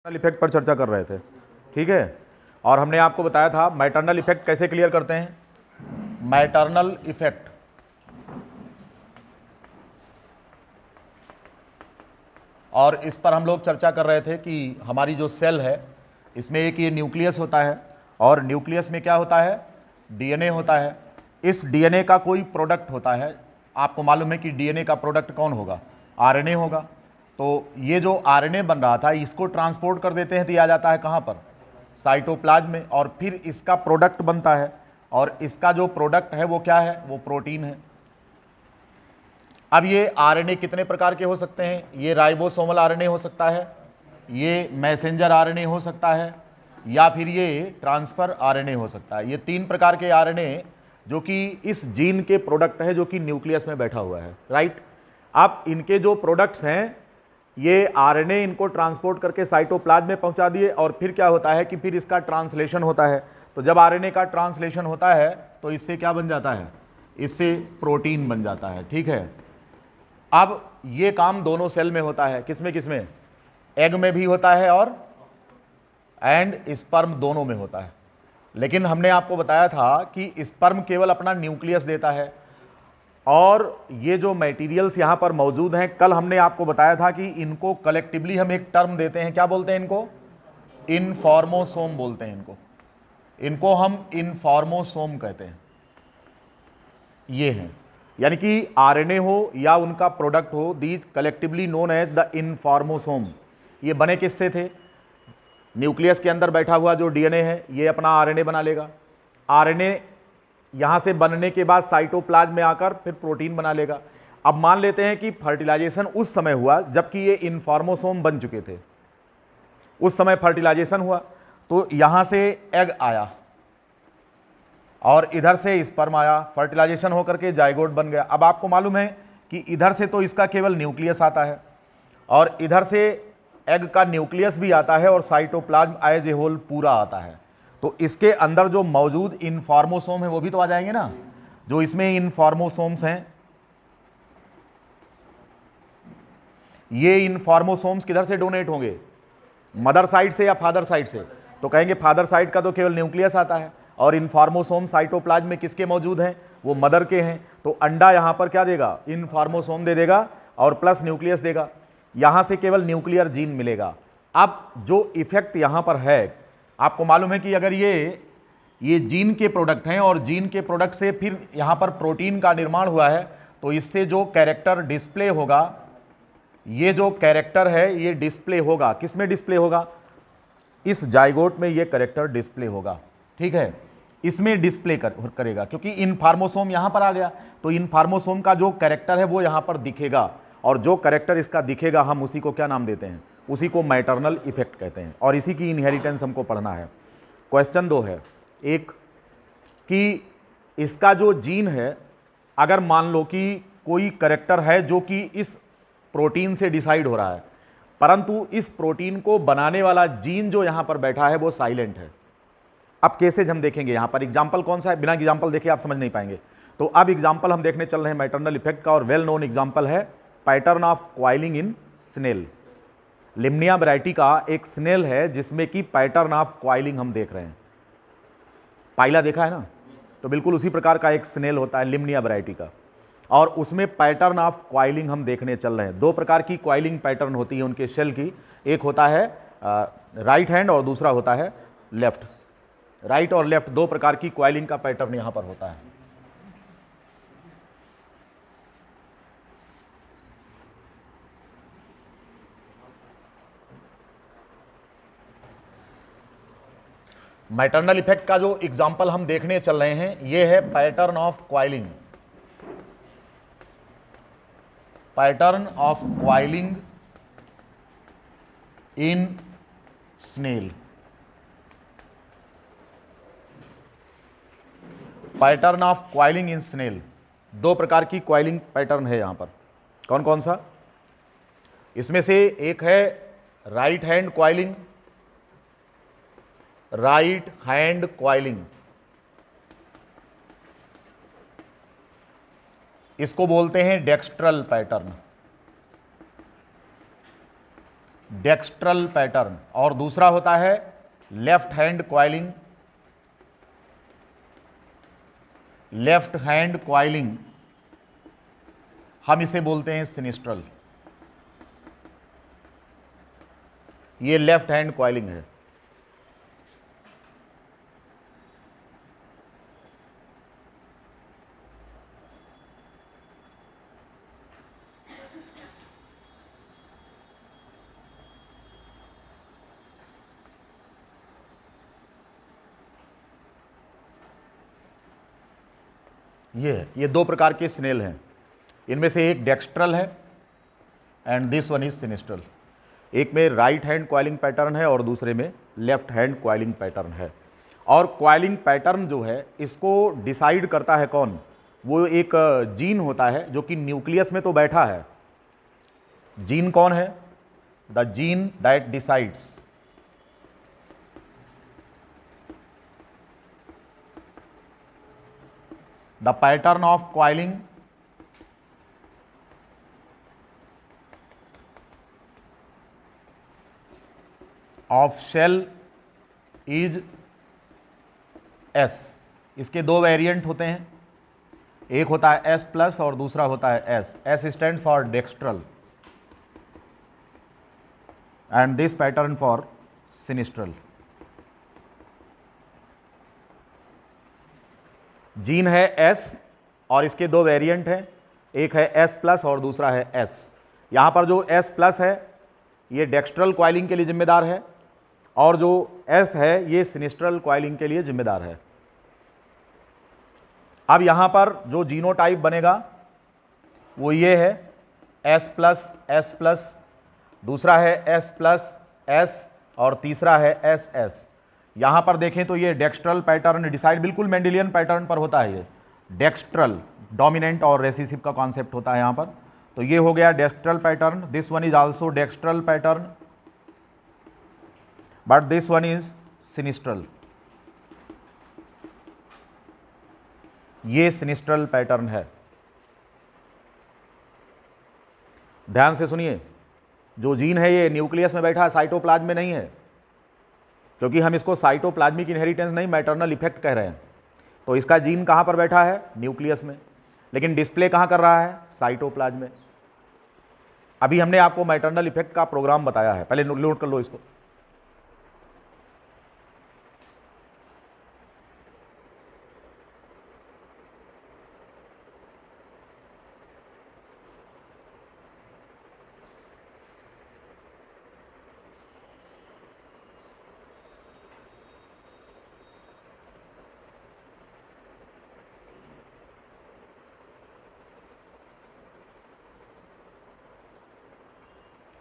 Effect पर चर्चा कर रहे थे, ठीक है। और हमने आपको बताया था मैटरनल इफेक्ट कैसे क्लियर करते हैं। मैटरनल इफेक्ट, और इस पर हम लोग चर्चा कर रहे थे कि हमारी जो सेल है इसमें एक ये न्यूक्लियस होता है और न्यूक्लियस में क्या होता है, डीएनए होता है। इस डीएनए का कोई प्रोडक्ट होता है। आपको मालूम है कि डीएनए का प्रोडक्ट कौन होगा, आरएनए होगा। तो ये जो आरएनए बन रहा था इसको ट्रांसपोर्ट कर देते हैं तो ये आ जाता है कहाँ पर, साइटोप्लाज्म में, और फिर इसका प्रोडक्ट बनता है। और इसका जो प्रोडक्ट है वो क्या है, वो प्रोटीन है। अब ये आरएनए कितने प्रकार के हो सकते हैं, ये राइबोसोमल आरएनए हो सकता है, ये मैसेंजर आरएनए हो सकता है, या फिर ये ट्रांसफर आरएनए हो सकता है। ये तीन प्रकार के आरएनए जो कि इस जीन के प्रोडक्ट है जो कि न्यूक्लियस में बैठा हुआ है, राइट। अब इनके जो प्रोडक्ट्स हैं ये आरएनए इनको ट्रांसपोर्ट करके साइटोप्लाज्म में पहुंचा दिए, और फिर क्या होता है कि फिर इसका ट्रांसलेशन होता है। तो जब आरएनए का ट्रांसलेशन होता है तो इससे क्या बन जाता है, इससे प्रोटीन बन जाता है, ठीक है। अब ये काम दोनों सेल में होता है, किसमें किसमें, एग में भी होता है और एंड स्पर्म दोनों में होता है। लेकिन हमने आपको बताया था कि स्पर्म केवल अपना न्यूक्लियस देता है, और ये जो मटेरियल्स यहाँ पर मौजूद हैं, कल हमने आपको बताया था कि इनको कलेक्टिवली हम एक टर्म देते हैं, क्या बोलते हैं इनको, इनफॉर्मोसोम बोलते हैं इनको हम इनफॉर्मोसोम कहते हैं। ये हैं, यानी कि आरएनए हो या उनका प्रोडक्ट हो, these collectively known as the informosome. ये बने किससे थे, न्यूक्लियस के अंदर बैठा हुआ जो डीएनए है ये अपना आरएनए बना लेगा। आरएनए यहाँ से बनने के बाद साइटोप्लाज्म में आकर फिर प्रोटीन बना लेगा। अब मान लेते हैं कि फर्टिलाइजेशन उस समय हुआ जबकि ये इनफॉर्मोसोम बन चुके थे, उस समय फर्टिलाइजेशन हुआ तो यहाँ से एग आया और इधर से स्पर्म आया, फर्टिलाइजेशन होकर के जाइगोट बन गया। अब आपको मालूम है कि इधर से तो इसका केवल न्यूक्लियस आता है और इधर से एग का न्यूक्लियस भी आता है और साइटोप्लाज्म एज ए होल पूरा आता है। तो इसके अंदर जो मौजूद इनफॉर्मोसोम है वो भी तो आ जाएंगे ना, जो इसमें इनफॉर्मोसोम्स हैं। ये इनफॉर्मोसोम्स किधर से डोनेट होंगे, मदर साइड से या फादर साइड से, तो कहेंगे फादर साइड का तो केवल न्यूक्लियस आता है, और इनफॉर्मोसोम साइटोप्लाज्म में किसके मौजूद हैं, वो मदर के हैं। तो अंडा यहां पर क्या देगा, इनफॉर्मोसोम दे देगा और प्लस न्यूक्लियस देगा, यहां से केवल न्यूक्लियर जीन मिलेगा। अब जो इफेक्ट यहां पर है, आपको मालूम है कि अगर ये जीन के प्रोडक्ट हैं और जीन के प्रोडक्ट से फिर यहां पर प्रोटीन का निर्माण हुआ है, तो इससे जो कैरेक्टर डिस्प्ले होगा, ये जो कैरेक्टर है ये डिस्प्ले होगा, किसमें डिस्प्ले होगा, इस जाइगोट में ये कैरेक्टर डिस्प्ले होगा, ठीक है। इसमें डिस्प्ले करेगा क्योंकि इनफॉर्मोसोम यहां पर आ गया, तो इनफॉर्मोसोम का जो कैरेक्टर है वो यहां पर दिखेगा, और जो कैरेक्टर इसका दिखेगा हम उसी को क्या नाम देते हैं, उसी को मैटरनल इफेक्ट कहते हैं, और इसी की इनहेरिटेंस हमको पढ़ना है। क्वेश्चन 2 है, एक कि इसका जो जीन है, अगर मान लो कि कोई कैरेक्टर है जो कि इस प्रोटीन से डिसाइड हो रहा है, परंतु इस प्रोटीन को बनाने वाला जीन जो यहां पर बैठा है वो साइलेंट है। अब केसेज हम देखेंगे, यहां पर एग्जांपल कौन सा है, बिना एग्जांपल देखे आप समझ नहीं पाएंगे। तो अब एग्जांपल हम देखने चल रहे हैं मैटरनल इफेक्ट का, और वेल नोन एग्जांपल है pattern of coiling in snail. Lymnaea variety का एक स्नेल है जिसमें कि पैटर्न ऑफ क्वाइलिंग हम देख रहे हैं। पाइला देखा है ना, तो बिल्कुल उसी प्रकार का एक स्नेल होता है लिम्निया वैरायटी का, और उसमें पैटर्न ऑफ क्वाइलिंग हम देखने चल रहे हैं। दो प्रकार की क्वाइलिंग पैटर्न होती है उनके शेल की, एक होता है राइट हैंड और दूसरा होता है लेफ्ट। राइट और लेफ्ट दो प्रकार की क्वाइलिंग का पैटर्न यहां पर होता है। मैटरनल इफेक्ट का जो एग्जाम्पल हम देखने चल रहे हैं ये है pattern of coiling, pattern of coiling in snail. Pattern of coiling in snail, दो प्रकार की क्वाइलिंग पैटर्न है यहां पर। कौन कौन सा, इसमें से एक है right hand coiling, right hand coiling, इसको बोलते हैं डेक्स्ट्रल पैटर्न। डेक्स्ट्रल पैटर्न, और दूसरा होता है left hand coiling, left hand coiling हम इसे बोलते हैं सिनिस्ट्रल। ये लेफ्ट हैंड क्वाइलिंग है। ये दो प्रकार के स्नेल हैं, इनमें से एक डेक्स्ट्रल है and this one is sinistral. एक में राइट हैंड क्वाइलिंग पैटर्न है और दूसरे में लेफ्ट हैंड क्वाइलिंग पैटर्न है। और क्वाइलिंग पैटर्न जो है इसको डिसाइड करता है कौन? वो एक जीन होता है जो कि न्यूक्लियस में तो बैठा है। जीन कौन है? The gene that decides the pattern of coiling of shell is S। इसके दो वेरिएंट होते हैं, एक होता है S प्लस और दूसरा होता है S। S stand for dextral and this pattern for sinistral. Gene है S और इसके दो वेरिएंट हैं, एक है S प्लस और दूसरा है S। यहाँ पर जो S प्लस है ये डेक्स्ट्रल क्वाइलिंग के लिए जिम्मेदार है और जो S है ये सिनिस्ट्रल क्वाइलिंग के लिए जिम्मेदार है। अब यहाँ पर जो जीनोटाइप बनेगा वो ये है S प्लस, दूसरा है S प्लस S और तीसरा है SS। यहाँ पर देखें तो ये डेक्स्ट्रल पैटर्न डिसाइड बिल्कुल मेंडेलियन पैटर्न पर होता है। ये डेक्स्ट्रल डोमिनेंट और रेसिसिव का कॉन्सेप्ट होता है यहाँ पर। तो ये हो गया dextral pattern, this one is also dextral pattern but this one is sinistral. ये सिनिस्ट्रल पैटर्न है। ध्यान से सुनिए, जो जीन है ये न्यूक्लियस में बैठा है, साइटोप्लाज्म में नहीं है, क्योंकि हम इसको साइटोप्लाज्मिक इनहेरिटेंस नहीं मैटरनल इफेक्ट कह रहे हैं। तो इसका जीन कहाँ पर बैठा है? न्यूक्लियस में, लेकिन डिस्प्ले कहाँ कर रहा है? साइटोप्लाज्म में। अभी हमने आपको मैटरनल इफेक्ट का प्रोग्राम बताया है, पहले नोट कर लो इसको।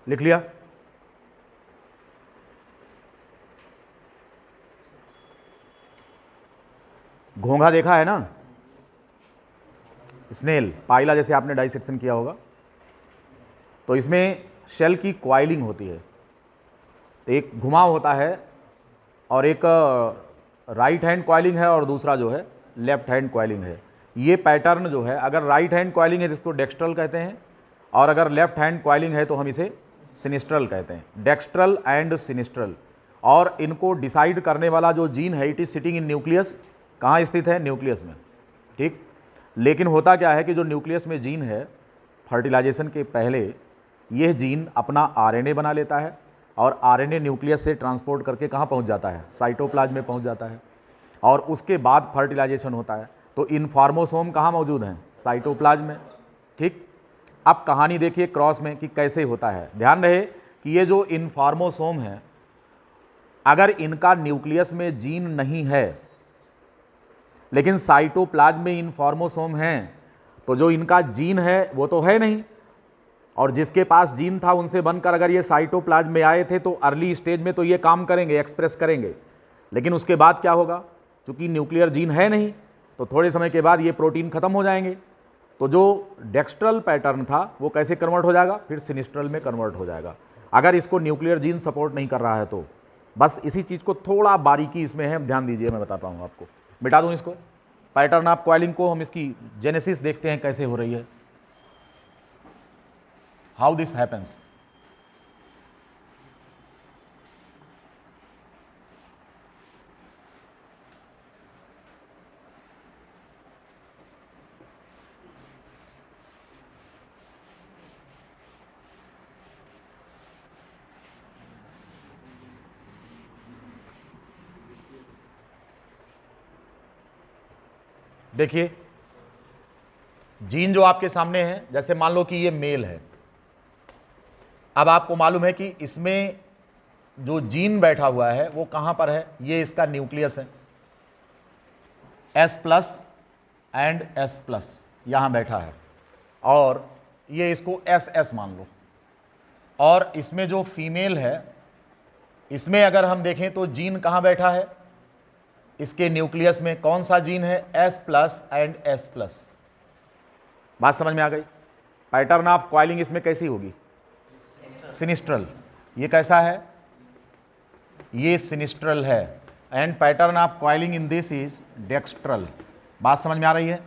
लिख लिया? घोंघा देखा है ना, स्नेल, पाइला जैसे आपने डाइसेक्शन किया होगा, तो इसमें शेल की क्वाइलिंग होती है। तो एक घुमाव होता है और एक राइट हैंड क्वाइलिंग है और दूसरा जो है लेफ्ट हैंड क्वाइलिंग है। ये पैटर्न जो है, अगर राइट हैंड क्वाइलिंग है तो इसको डेक्स्ट्रल कहते हैं और अगर लेफ्ट हैंड क्वाइलिंग है तो हम इसे सिनिस्ट्रल कहते हैं। Dextral and sinistral. और इनको डिसाइड करने वाला जो जीन है it is sitting in nucleus. कहाँ स्थित है? न्यूक्लियस में, ठीक। लेकिन होता क्या है कि जो न्यूक्लियस में जीन है, फर्टिलाइजेशन के पहले यह जीन अपना आरएनए बना लेता है और आरएनए न्यूक्लियस से ट्रांसपोर्ट करके कहाँ पहुँच जाता है? साइटोप्लाज्म में पहुँच जाता है और उसके बाद फर्टिलाइजेशन होता है। तो इन्फॉर्मोसोम कहाँ मौजूद हैं? साइटोप्लाज्म में, ठीक। अब कहानी देखिए क्रॉस में कि कैसे होता है। ध्यान रहे कि ये जो इन्फॉर्मोसोम है, अगर इनका न्यूक्लियस में जीन नहीं है लेकिन साइटोप्लाज्म में इन्फॉर्मोसोम हैं, तो जो इनका जीन है वो तो है नहीं, और जिसके पास जीन था उनसे बनकर अगर ये साइटोप्लाज्म में आए थे तो अर्ली स्टेज में तो ये काम करेंगे, एक्सप्रेस करेंगे। लेकिन उसके बाद क्या होगा? चूंकि न्यूक्लियर जीन है नहीं तो थोड़े समय के बाद ये प्रोटीन खत्म हो जाएंगे। तो जो डेक्स्ट्रल पैटर्न था वो कैसे कन्वर्ट हो जाएगा? फिर सिनिस्ट्रल में कन्वर्ट हो जाएगा, अगर इसको न्यूक्लियर जीन सपोर्ट नहीं कर रहा है तो। बस इसी चीज़ को थोड़ा बारीकी इसमें है, ध्यान दीजिए, मैं बताता हूँ आपको। मिटा दूँ इसको, पैटर्न ऑफ क्वाइलिंग को, हम इसकी जेनेसिस देखते हैं कैसे हो रही है, हाउ दिस हैपन्स। देखिए जीन जो आपके सामने है, जैसे मान लो कि ये मेल है, अब आपको मालूम है कि इसमें जो जीन बैठा हुआ है वो कहां पर है, ये इसका न्यूक्लियस है, S+ एंड S+ यहां बैठा है, और ये इसको SS मान लो। और इसमें जो फीमेल है, इसमें अगर हम देखें तो जीन कहां बैठा है, इसके न्यूक्लियस में कौन सा जीन है, S+ एंड S+। बात समझ में आ गई। पैटर्न ऑफ कॉइलिंग इसमें कैसी होगी, सिनिस्ट्रल। ये कैसा है, ये सिनिस्ट्रल है, and pattern of coiling in this is dextral. बात समझ में आ रही है।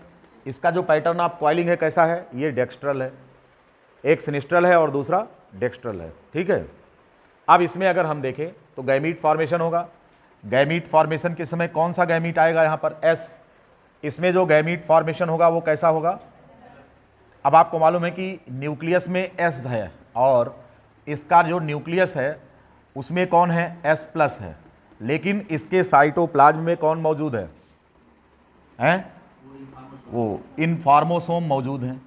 इसका जो पैटर्न ऑफ कॉइलिंग है कैसा है, ये डेक्स्ट्रल है, एक सिनिस्ट्रल है और दूसरा डेक्स्ट्रल है, ठीक है। अब इसमें अगर हम देखें तो गैमीट फॉर्मेशन होगा। गैमीट फॉर्मेशन के समय कौन सा गैमीट आएगा यहाँ पर, S। इसमें जो गैमीट फॉर्मेशन होगा वो कैसा होगा। अब आपको मालूम है कि न्यूक्लियस में S है और इसका जो न्यूक्लियस है उसमें कौन है, S+ है, लेकिन इसके साइटोप्लाज्म में कौन मौजूद है, वो इनफॉर्मोसोम मौजूद हैं।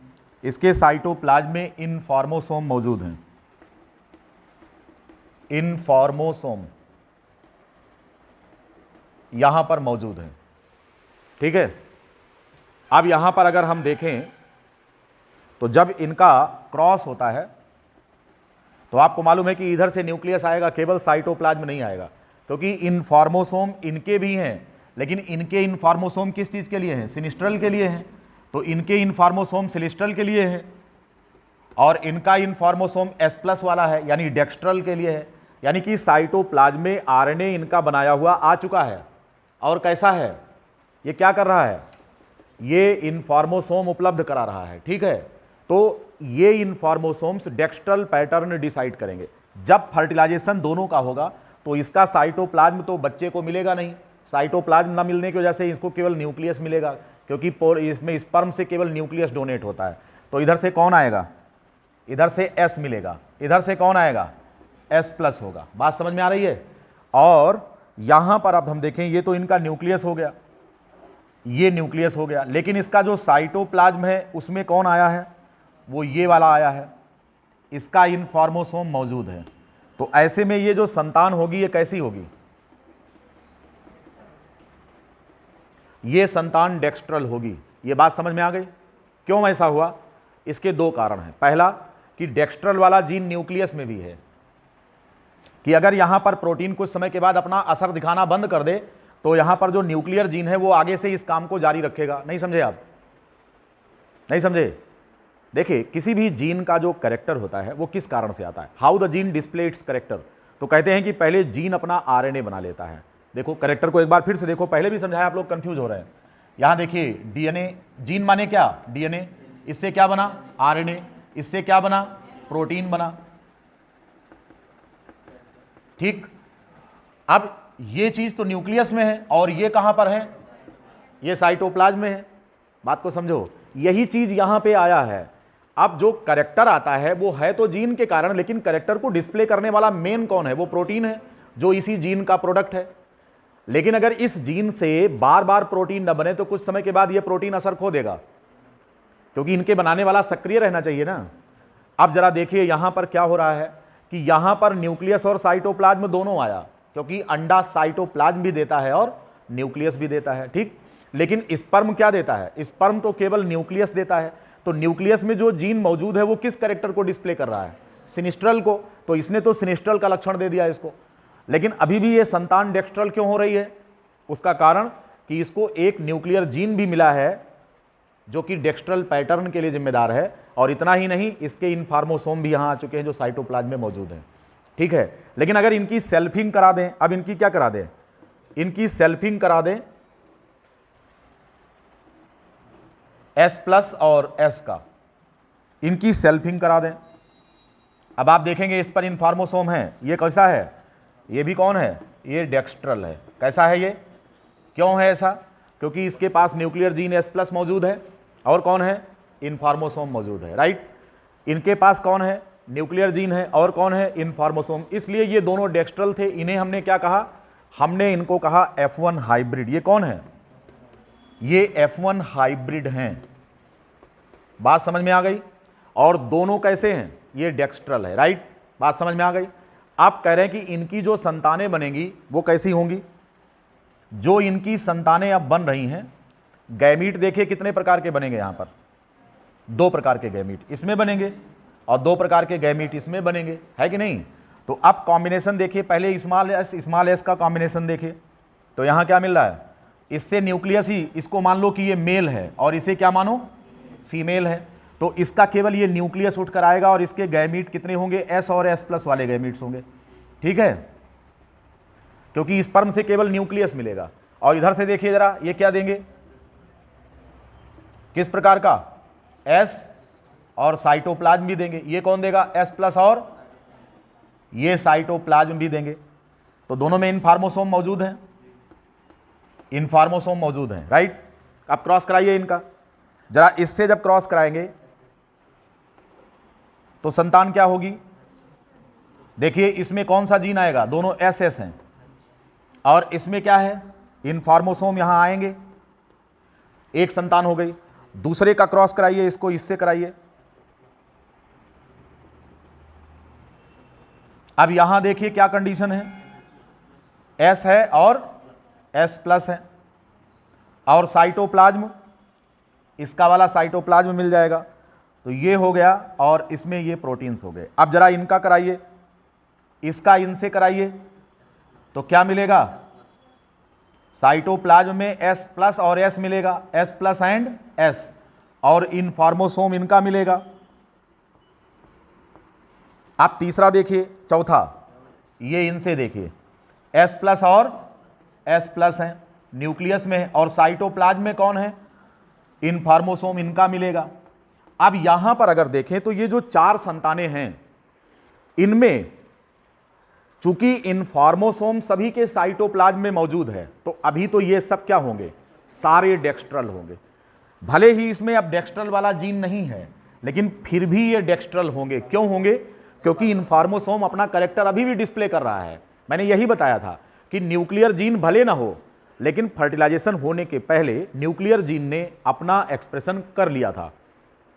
इसके साइटोप्लाज्म में इनफॉर्मोसोम मौजूद हैं, इनफॉर्मोसोम यहां पर मौजूद है, ठीक है। अब यहां पर अगर हम देखें तो जब इनका क्रॉस होता है तो आपको मालूम है कि इधर से न्यूक्लियस आएगा, केवल साइटोप्लाज्म नहीं आएगा, क्योंकि इनफॉर्मोसोम इनके भी हैं, लेकिन इनके इनफॉर्मोसोम किस चीज़ के लिए हैं, सिनिस्ट्रल के लिए हैं। तो इनके इनफॉर्मोसोम सिनिस्ट्रल के लिए हैं और इनका इनफॉर्मोसोम S+ वाला है, यानी डेक्स्ट्रल के लिए है। यानी कि साइटोप्लाज्म में RNA इनका बनाया हुआ आ चुका है, और कैसा है, ये क्या कर रहा है, ये इनफॉर्मोसोम उपलब्ध करा रहा है, ठीक है। तो ये इनफॉर्मोसोम्स डेक्स्ट्रल पैटर्न डिसाइड करेंगे। जब फर्टिलाइजेशन दोनों का होगा तो इसका साइटोप्लाज्म तो बच्चे को मिलेगा नहीं, साइटोप्लाज्म ना मिलने की वजह से इसको केवल न्यूक्लियस मिलेगा, क्योंकि इसमें स्पर्म से केवल न्यूक्लियस डोनेट होता है। तो इधर से कौन आएगा, इधर से S मिलेगा, इधर से कौन आएगा, S+ होगा। बात समझ में आ रही है। और यहां पर अब हम देखें, ये तो इनका न्यूक्लियस हो गया, ये न्यूक्लियस हो गया, लेकिन इसका जो साइटोप्लाज्म है उसमें कौन आया है, वो ये वाला आया है, इसका इनफॉर्मोसोम मौजूद है। तो ऐसे में ये जो संतान होगी ये कैसी होगी, ये संतान डेक्स्ट्रल होगी। ये बात समझ में आ गई। क्यों ऐसा हुआ, इसके दो कारण हैं। पहला कि डेक्स्ट्रल वाला जीन न्यूक्लियस में भी है, कि अगर यहां पर प्रोटीन कुछ समय के बाद अपना असर दिखाना बंद कर दे तो यहां पर जो न्यूक्लियर जीन है वो आगे से इस काम को जारी रखेगा। नहीं समझे आप, नहीं समझे। देखिए किसी भी जीन का जो कैरेक्टर होता है वो किस कारण से आता है, how the gene display it's character. तो कहते हैं कि पहले जीन अपना RNA बना लेता है। देखो कैरेक्टर को एक बार फिर से देखो, पहले भी समझाया, आप लोग कंफ्यूज हो रहे हैं। यहां देखिए DNA, जीन माने क्या, DNA, इससे क्या बना, RNA, इससे क्या बना, प्रोटीन बना, ठीक। अब ये चीज तो न्यूक्लियस में है और ये कहां पर है, ये साइटोप्लाज्म में है। बात को समझो, यही चीज यहां पे आया है। अब जो कैरेक्टर आता है वो है तो जीन के कारण, लेकिन कैरेक्टर को डिस्प्ले करने वाला मेन कौन है, वो प्रोटीन है, जो इसी जीन का प्रोडक्ट है। लेकिन अगर इस जीन से बार बार प्रोटीन न बने तो कुछ समय के बाद ये प्रोटीन असर खो देगा, क्योंकि इनके बनाने वाला सक्रिय रहना चाहिए ना। अब जरा देखिए यहां पर क्या हो रहा है कि यहां पर न्यूक्लियस और साइटोप्लाज्म दोनों आया, क्योंकि अंडा साइटोप्लाज्म भी देता है और न्यूक्लियस भी देता है, ठीक। लेकिन स्पर्म क्या देता है, स्पर्म तो केवल न्यूक्लियस देता है। तो न्यूक्लियस में जो जीन मौजूद है वो किस कैरेक्टर को डिस्प्ले कर रहा है, सिनिस्ट्रल को। तो इसने तो सिनिस्ट्रल का लक्षण दे दिया इसको। लेकिन अभी भी ये संतान डेक्स्ट्रल क्यों हो रही है, उसका कारण कि इसको एक न्यूक्लियर जीन भी मिला है जो कि डेक्स्ट्रल पैटर्न के लिए जिम्मेदार है। और इतना ही नहीं, इसके इनफॉर्मोसोम भी यहां आ चुके हैं जो साइटोप्लाज्म में मौजूद हैं, ठीक है। लेकिन अगर इनकी सेल्फिंग करा दें, अब इनकी क्या करा दें, इनकी सेल्फिंग करा दें S+ और S का, इनकी सेल्फिंग करा दें। अब आप देखेंगे इस पर इनफॉर्मोसोम है, ये कैसा है, ये भी कौन है, ये डेक्स्ट्रल है। कैसा है ये, क्यों है ऐसा, क्योंकि इसके पास न्यूक्लियर जीन S+ मौजूद है और कौन है, इनफॉर्मोसोम मौजूद है, राइट। इनके पास कौन है, न्यूक्लियर जीन है और कौन है, इनफॉर्मोसोम। इसलिए ये दोनों डेक्स्ट्रल थे। इन्हें हमने क्या कहा, हमने इनको कहा F1 हाइब्रिड। ये कौन है, ये F1 हाइब्रिड हैं। बात समझ में आ गई? और दोनों कैसे हैं? ये डेक्स्ट्रल है, राइट? बात समझ में आ गई? आप कह रहे हैं कि इनकी जो संतानें बनेंगी वो कैसी होंगी? जो इनकी संतानें अब बन रही हैं, गैमीट देखिए कितने प्रकार के बनेंगे। यहां पर 2 प्रकार के गैमीट इसमें बनेंगे और 2 प्रकार के गैमीट इसमें बनेंगे, है कि नहीं? तो अब कॉम्बिनेशन देखिए, पहले स्मॉल एस का कॉम्बिनेशन देखिए, तो यहां क्या मिल रहा है? इससे न्यूक्लियस ही, इसको मान लो कि ये मेल है और इसे क्या मानो? फीमेल है। तो इसका केवल ये न्यूक्लियस उठकर आएगा और इसके गैमीट कितने होंगे? एस और एस प्लस वाले गैमीट्स होंगे, ठीक है? क्योंकि स्पर्म से केवल न्यूक्लियस मिलेगा। और इधर से देखिए जरा, ये क्या देंगे? किस प्रकार का? एस और साइटोप्लाज्म भी देंगे। ये कौन देगा? एस प्लस, और ये साइटोप्लाज्म भी देंगे। तो दोनों में इनफॉर्मोसोम मौजूद हैं, इनफॉर्मोसोम मौजूद हैं, राइट? अब क्रॉस कराइए इनका जरा। इससे जब क्रॉस कराएंगे तो संतान क्या होगी? देखिए इसमें कौन सा जीन आएगा? दोनों एस एस हैं और इसमें क्या है? इनफॉर्मोसोम यहां आएंगे। एक संतान हो गई। दूसरे का क्रॉस कराइए, इसको इससे कराइए। अब यहां देखिए क्या कंडीशन है? एस है और एस प्लस है और साइटोप्लाज्म, इसका वाला साइटोप्लाज्म मिल जाएगा। तो ये हो गया और इसमें ये प्रोटीन्स हो गए। अब जरा इनका कराइए, इसका इनसे कराइए, तो क्या मिलेगा? साइटोप्लाज्म में एस प्लस और एस मिलेगा, एस प्लस एंड एस, और इनफॉर्मोसोम इनका मिलेगा। आप तीसरा देखिए, चौथा, ये इनसे देखिए, एस प्लस और एस प्लस है, न्यूक्लियस में है, और साइटोप्लाज्म में कौन है? इनफॉर्मोसोम इनका मिलेगा। अब यहां पर अगर देखें तो ये जो 4 संतानें हैं, इनमें चूंकि इनफॉर्मोसोम सभी के साइटोप्लाज्म में मौजूद है, तो अभी तो ये सब क्या होंगे? सारे डेक्स्ट्रल होंगे। भले ही इसमें अब डेक्स्ट्रल वाला जीन नहीं है, लेकिन फिर भी ये डेक्स्ट्रल होंगे। क्यों होंगे? क्योंकि इनफॉर्मोसोम अपना कैरेक्टर अभी भी डिस्प्ले कर रहा है। मैंने यही बताया था कि न्यूक्लियर जीन भले ना हो, लेकिन फर्टिलाइजेशन होने के पहले न्यूक्लियर जीन ने अपना एक्सप्रेशन कर लिया था।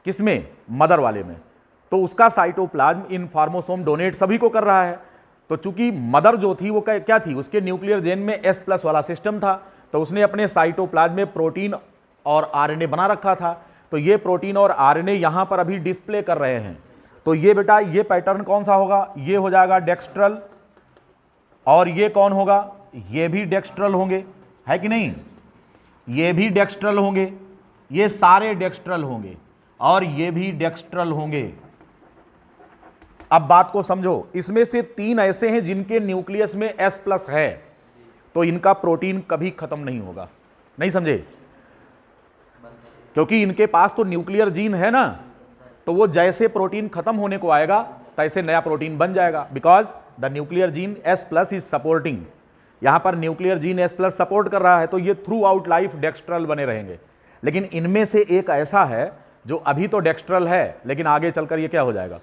किसमें? मदर वाले में। तो उसका साइटोप्लाज्म इनफॉर्मोसोम डोनेट सभी को कर रहा है। तो चूंकि मदर जो थी वो क्या थी? उसके न्यूक्लियर जेन में एस प्लस वाला सिस्टम था, तो उसने अपने साइटोप्लाज्म में प्रोटीन और आरएनए बना रखा था। तो ये प्रोटीन और आरएनए यहां पर अभी डिस्प्ले कर रहे हैं। तो ये बेटा, ये पैटर्न कौन सा होगा? ये हो जाएगा डेक्स्ट्रल। और ये कौन होगा? ये भी डेक्स्ट्रल होंगे, है कि नहीं? ये भी डेक्स्ट्रल होंगे, ये सारे डेक्स्ट्रल होंगे, और ये भी डेक्स्ट्रल होंगे। अब बात को समझो, इसमें से 3 ऐसे हैं जिनके न्यूक्लियस में एस प्लस है, तो इनका प्रोटीन कभी खत्म नहीं होगा। नहीं समझे? क्योंकि इनके पास तो न्यूक्लियर जीन है ना, तो वो जैसे प्रोटीन खत्म होने को आएगा तैसे नया प्रोटीन बन जाएगा, because the nuclear gene S plus is supporting. यहां पर nuclear gene S plus support कर रहा है, तो ये थ्रू आउट लाइफ डेक्स्ट्रल बने रहेंगे। लेकिन इनमें से एक ऐसा है जो अभी तो डेक्स्ट्रल है, लेकिन आगे चलकर ये क्या हो जाएगा?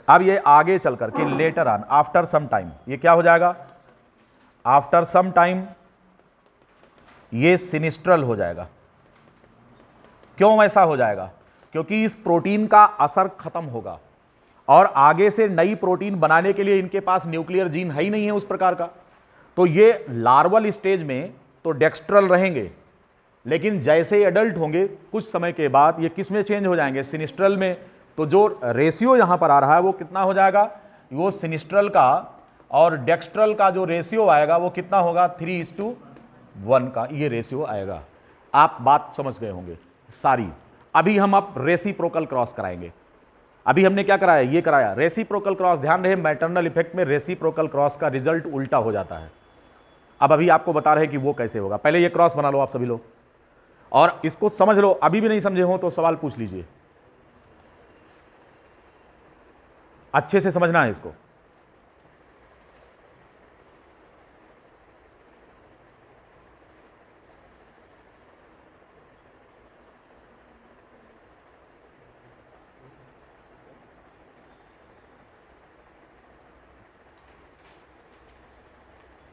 अब ये आगे चलकर के later on, after some time, ये क्या हो जाएगा? आफ्टर सम टाइम ये सिनिस्ट्रल हो जाएगा। क्यों ऐसा हो जाएगा? क्योंकि इस प्रोटीन का असर खत्म होगा और आगे से नई प्रोटीन बनाने के लिए इनके पास न्यूक्लियर जीन है ही नहीं है उस प्रकार का। तो ये लार्वल स्टेज में तो डेक्स्ट्रल रहेंगे, लेकिन जैसे एडल्ट होंगे कुछ समय के बाद ये किस में चेंज हो जाएंगे? सिनिस्ट्रल में। तो जो रेशियो यहां पर आ रहा है वो कितना हो जाएगा? वो सिनिस्ट्रल का और डेक्स्ट्रल का जो रेशियो आएगा वो कितना होगा? 3:1 का ये रेशियो आएगा। आप बात समझ गए होंगे सारी। अभी हम अब रेसिप्रोकल क्रॉस कराएंगे। अभी हमने क्या कराया? ये कराया रेसिप्रोकल क्रॉस। ध्यान रहे, मैटरनल इफेक्ट में रेसिप्रोकल क्रॉस का रिजल्ट उल्टा हो जाता है। अब अभी आपको बता रहे हैं कि वो कैसे होगा। पहले ये क्रॉस बना लो आप सभी लोग और इसको समझ लो। अभी भी नहीं समझे हो तो सवाल पूछ लीजिए, अच्छे से समझना है इसको।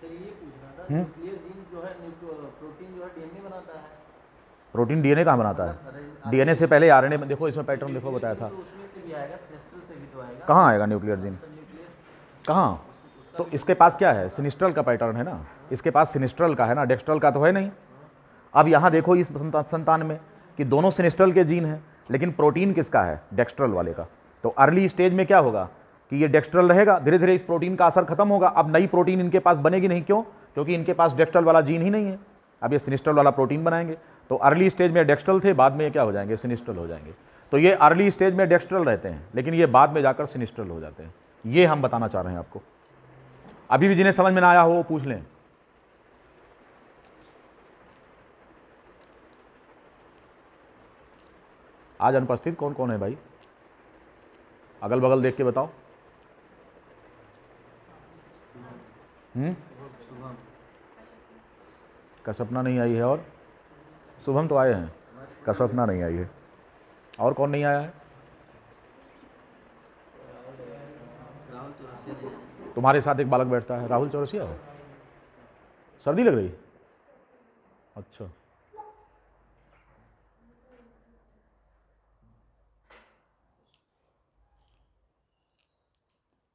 ये पूछ रहा था, न्यूक्लियर जीन जो है, प्रोटीन जो है डीएनए बनाता है, प्रोटीन डीएनए कहाँ बनाता है? डीएनए से पहले आरएनए में, देखो इसमें पैटर्न देखो बताया था। उसमें से भी आएगा, सिनेस्ट्रल से भी तो आएगा। कहाँ आएगा न्यूक्लियर जीन? कहाँ? तो इसके पास क्या है? सिनिस्ट्रल का पैटर्न है ना, इसके पास सिनिस्ट्रल का है ना, डेक्स्ट्रल का तो है नहीं। अब यहाँ देखो इस संतान में कि दोनों सिनिस्ट्रल के जीन हैं, लेकिन प्रोटीन किसका है? डेक्स्ट्रल वाले का। तो अर्ली स्टेज में क्या होगा कि ये डेक्स्ट्रल रहेगा, धीरे धीरे इस प्रोटीन का असर खत्म होगा, अब नई प्रोटीन इनके पास बनेगी नहीं। क्यों? क्योंकि इनके पास डेक्स्ट्रल वाला जीन ही नहीं है। अब ये सिनिस्ट्रल वाला प्रोटीन बनाएंगे। तो अर्ली स्टेज में डेक्स्ट्रल थे, बाद में ये क्या हो जाएंगे? सिनिस्ट्रल हो जाएंगे। तो ये अर्ली स्टेज में डेक्स्ट्रल रहते हैं, लेकिन ये बाद में जाकर सिनिस्ट्रल हो जाते हैं। ये हम बताना चाह रहे हैं आपको। अभी भी जिन्हें समझ में ना आया हो वो पूछ लें। आज अनुपस्थित कौन कौन है भाई? अगल बगल देख के बताओ। कसपना नहीं आई है, और शुभम तो आए हैं, कसपना नहीं आई है। और कौन नहीं आया है? तुम्हारे साथ एक बालक बैठता है, राहुल चौरसिया है। सर्दी लग रही? अच्छा,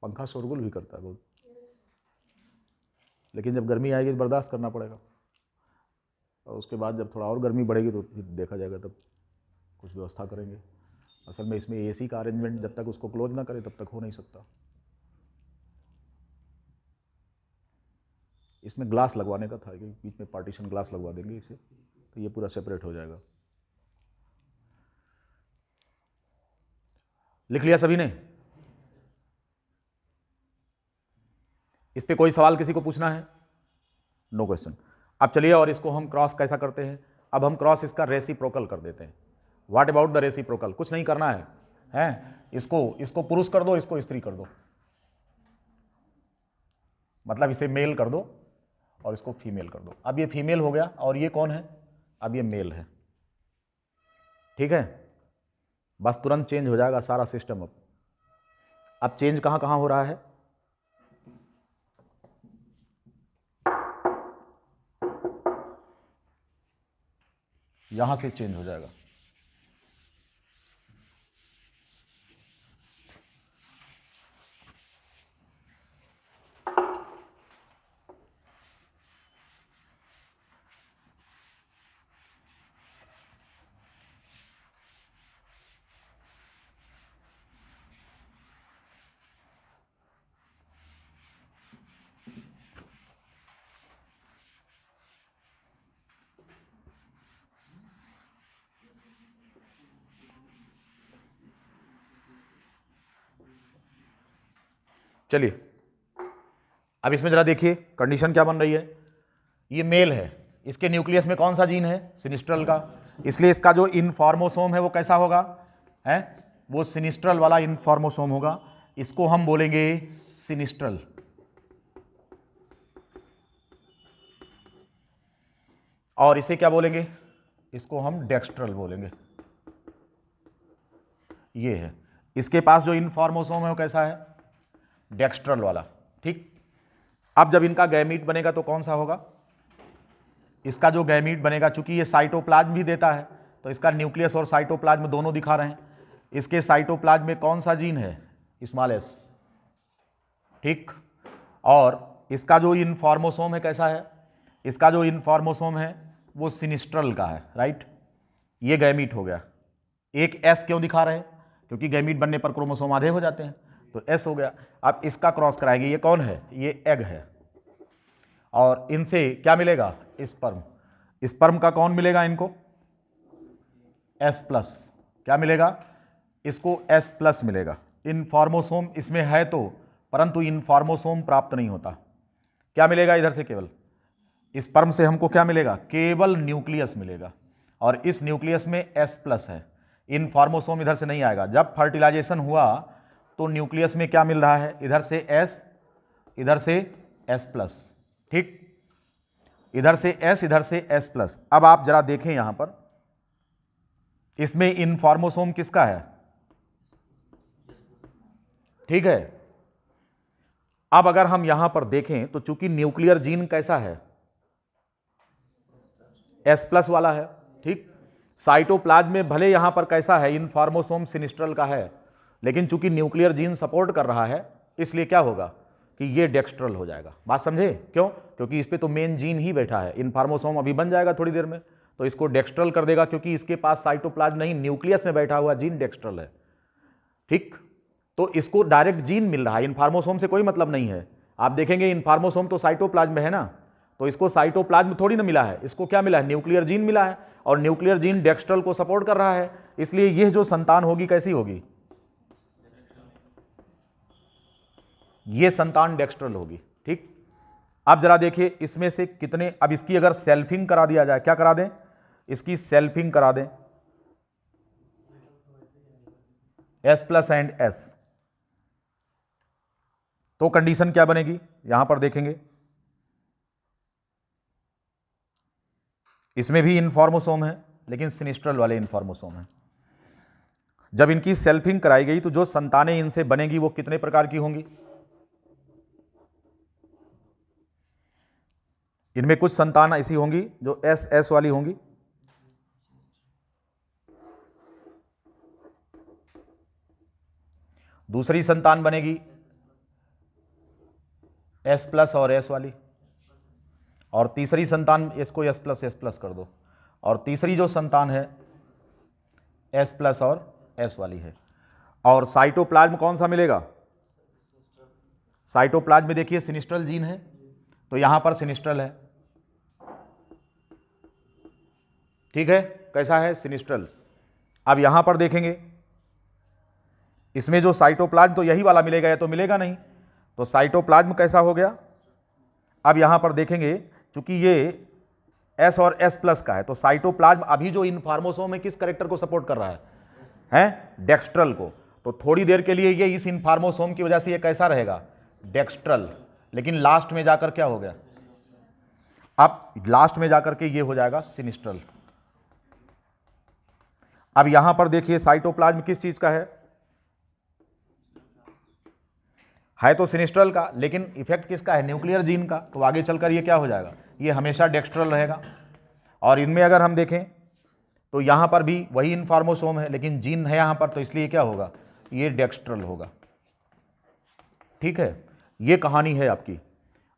पंखा शोरगुल भी करता है बहुत, लेकिन जब गर्मी आएगी तो बर्दाश्त करना पड़ेगा। और उसके बाद जब थोड़ा और गर्मी बढ़ेगी तो फिर देखा जाएगा, तब कुछ व्यवस्था करेंगे। असल में इसमें एसी का अरेंजमेंट जब तक उसको क्लोज ना करे तब तक हो नहीं सकता। इसमें ग्लास लगवाने का था कि बीच में पार्टीशन ग्लास लगवा देंगे इसे, तो ये पूरा सेपरेट हो जाएगा। लिख लिया सभी ने? इस पे कोई सवाल किसी को पूछना है? No question. अब चलिए, और इसको हम क्रॉस कैसा करते हैं? अब हम क्रॉस इसका रेसिप्रोकल कर देते हैं। What about the reciprocal? कुछ नहीं करना है, हैं? इसको पुरुष कर दो, इसको स्त्री कर दो, मतलब इसे मेल कर दो और इसको फीमेल कर दो। अब ये फीमेल हो गया और ये कौन है? अब ये मेल है। ठीक है, बस तुरंत चेंज हो जाएगा सारा सिस्टम। अब चेंज कहां कहां हो रहा है? यहां से चेंज हो जाएगा। चलिए, अब इसमें जरा देखिए कंडीशन क्या बन रही है। ये मेल है, इसके न्यूक्लियस में कौन सा जीन है? सिनिस्ट्रल का। इसलिए इसका जो इनफॉर्मोसोम है वो कैसा होगा? है वो सिनिस्ट्रल वाला इनफॉर्मोसोम होगा। इसको हम बोलेंगे सिनिस्ट्रल। और इसे क्या बोलेंगे? इसको हम डेक्स्ट्रल बोलेंगे। ये है, इसके पास जो इनफॉर्मोसोम है वो कैसा है? डेक्स्ट्रल वाला। ठीक, अब जब इनका गैमीट बनेगा तो कौन सा होगा? इसका जो गैमीट बनेगा, चूंकि ये साइटोप्लाज्म भी देता है, तो इसका न्यूक्लियस और साइटोप्लाज्म दोनों दिखा रहे हैं। इसके साइटोप्लाज्म में कौन सा जीन है? Small S. ठीक, और इसका जो इनफॉर्मोसोम है कैसा है? इसका जो इनफॉर्मोसोम है वो सिनिस्ट्रल का है, राइट। ये गैमीट हो गया। एक एस क्यों दिखा रहे हैं? क्योंकि गैमीट बनने पर क्रोमोसोम आधे हो जाते हैं, तो एस हो गया। अब इसका क्रॉस कराएंगे, ये कौन है? ये एग है। और इनसे क्या मिलेगा? स्पर्म। स्पर्म का कौन मिलेगा इनको? S plus. क्या मिलेगा? इसको एस प्लस मिलेगा। इनफॉर्मोसोम इसमें है तो, परंतु इनफॉर्मोसोम प्राप्त नहीं होता। क्या मिलेगा इधर से? केवल स्पर्म से हमको क्या मिलेगा? केवल न्यूक्लियस मिलेगा, और इस न्यूक्लियस में एस प्लस है। इनफॉर्मोसोम इधर से नहीं आएगा। जब फर्टिलाइजेशन हुआ तो न्यूक्लियस में क्या मिल रहा है? इधर से एस, इधर से एस प्लस। ठीक, इधर से एस, इधर से एस प्लस। अब आप जरा देखें यहां पर, इसमें इनफॉर्मोसोम किसका है? ठीक है, अब अगर हम यहां पर देखें तो चूंकि न्यूक्लियर जीन कैसा है? एस प्लस वाला है। ठीक, साइटोप्लाज्म में भले यहां पर कैसा है, इनफॉर्मोसोम सिनिस्ट्रल का है, लेकिन चूंकि न्यूक्लियर जीन सपोर्ट कर रहा है इसलिए क्या होगा कि ये डेक्स्ट्रल हो जाएगा। बात समझे? क्यों? क्योंकि इस पे तो मेन जीन ही बैठा है। इनफॉर्मोसोम अभी बन जाएगा थोड़ी देर में, तो इसको डेक्स्ट्रल कर देगा क्योंकि इसके पास साइटोप्लाज्म नहीं, न्यूक्लियस में बैठा हुआ जीन डेक्स्ट्रल है। ठीक, तो इसको डायरेक्ट जीन मिल रहा है, इनफॉर्मोसोम से कोई मतलब नहीं है। आप देखेंगे इनफॉर्मोसोम तो साइटोप्लाज्म में है ना, तो इसको साइटोप्लाज्म थोड़ी ना मिला है, इसको क्या मिला है? न्यूक्लियर जीन मिला है, और न्यूक्लियर जीन डेक्स्ट्रल को सपोर्ट कर रहा है, इसलिए यह जो संतान होगी कैसी होगी? ये संतान डेक्स्ट्रल होगी। ठीक, अब जरा देखिए इसमें से कितने, अब इसकी अगर सेल्फिंग करा दिया जाए, क्या करा दें? इसकी सेल्फिंग करा दें, S+ एंड S, तो कंडीशन क्या बनेगी? यहां पर देखेंगे इसमें भी इनफॉर्मोसोम है, लेकिन सिनिस्ट्रल वाले इनफॉर्मोसोम है। जब इनकी सेल्फिंग कराई गई तो जो संतानें इनसे बनेगी वो कितने प्रकार की होंगी? इनमें कुछ संतान ऐसी होंगी जो SS वाली होंगी, दूसरी संतान बनेगी S+ और S वाली, और तीसरी संतान, इसको S+ कर दो, और तीसरी जो संतान है S+ और S वाली है। और साइटोप्लाज्म कौन सा मिलेगा? साइटोप्लाज्म में देखिए सिनिस्ट्रल जीन है, तो यहां पर सिनिस्ट्रल है। ठीक है, कैसा है? सिनिस्ट्रल। अब यहां पर देखेंगे इसमें जो साइटोप्लाज्म, तो यही वाला मिलेगा, या तो मिलेगा नहीं, तो साइटोप्लाज्म कैसा हो गया? अब यहां पर देखेंगे चूंकि ये S और S+ का है, तो साइटोप्लाज्म अभी जो इनफॉर्मोसोम है किस कैरेक्टर को सपोर्ट कर रहा है? हैं? डेक्स्ट्रल को। तो थोड़ी देर के लिए ये इस इनफॉर्मोसोम की वजह से ये कैसा रहेगा? डेक्स्ट्रल। लेकिन लास्ट में जाकर क्या हो गया? अब लास्ट में जाकर के ये हो जाएगा सिनिस्ट्रल। अब यहां पर देखिए साइटोप्लाज्म किस चीज का है तो सिनिस्ट्रल का, लेकिन इफेक्ट किसका है? न्यूक्लियर जीन का। तो आगे चलकर ये क्या हो जाएगा? ये हमेशा डेक्स्ट्रल रहेगा। और इनमें अगर हम देखें तो यहां पर भी वही इनफॉर्मोसोम है, लेकिन जीन है यहां पर, तो इसलिए क्या होगा? ये डेक्स्ट्रल होगा। ठीक है, ये कहानी है आपकी।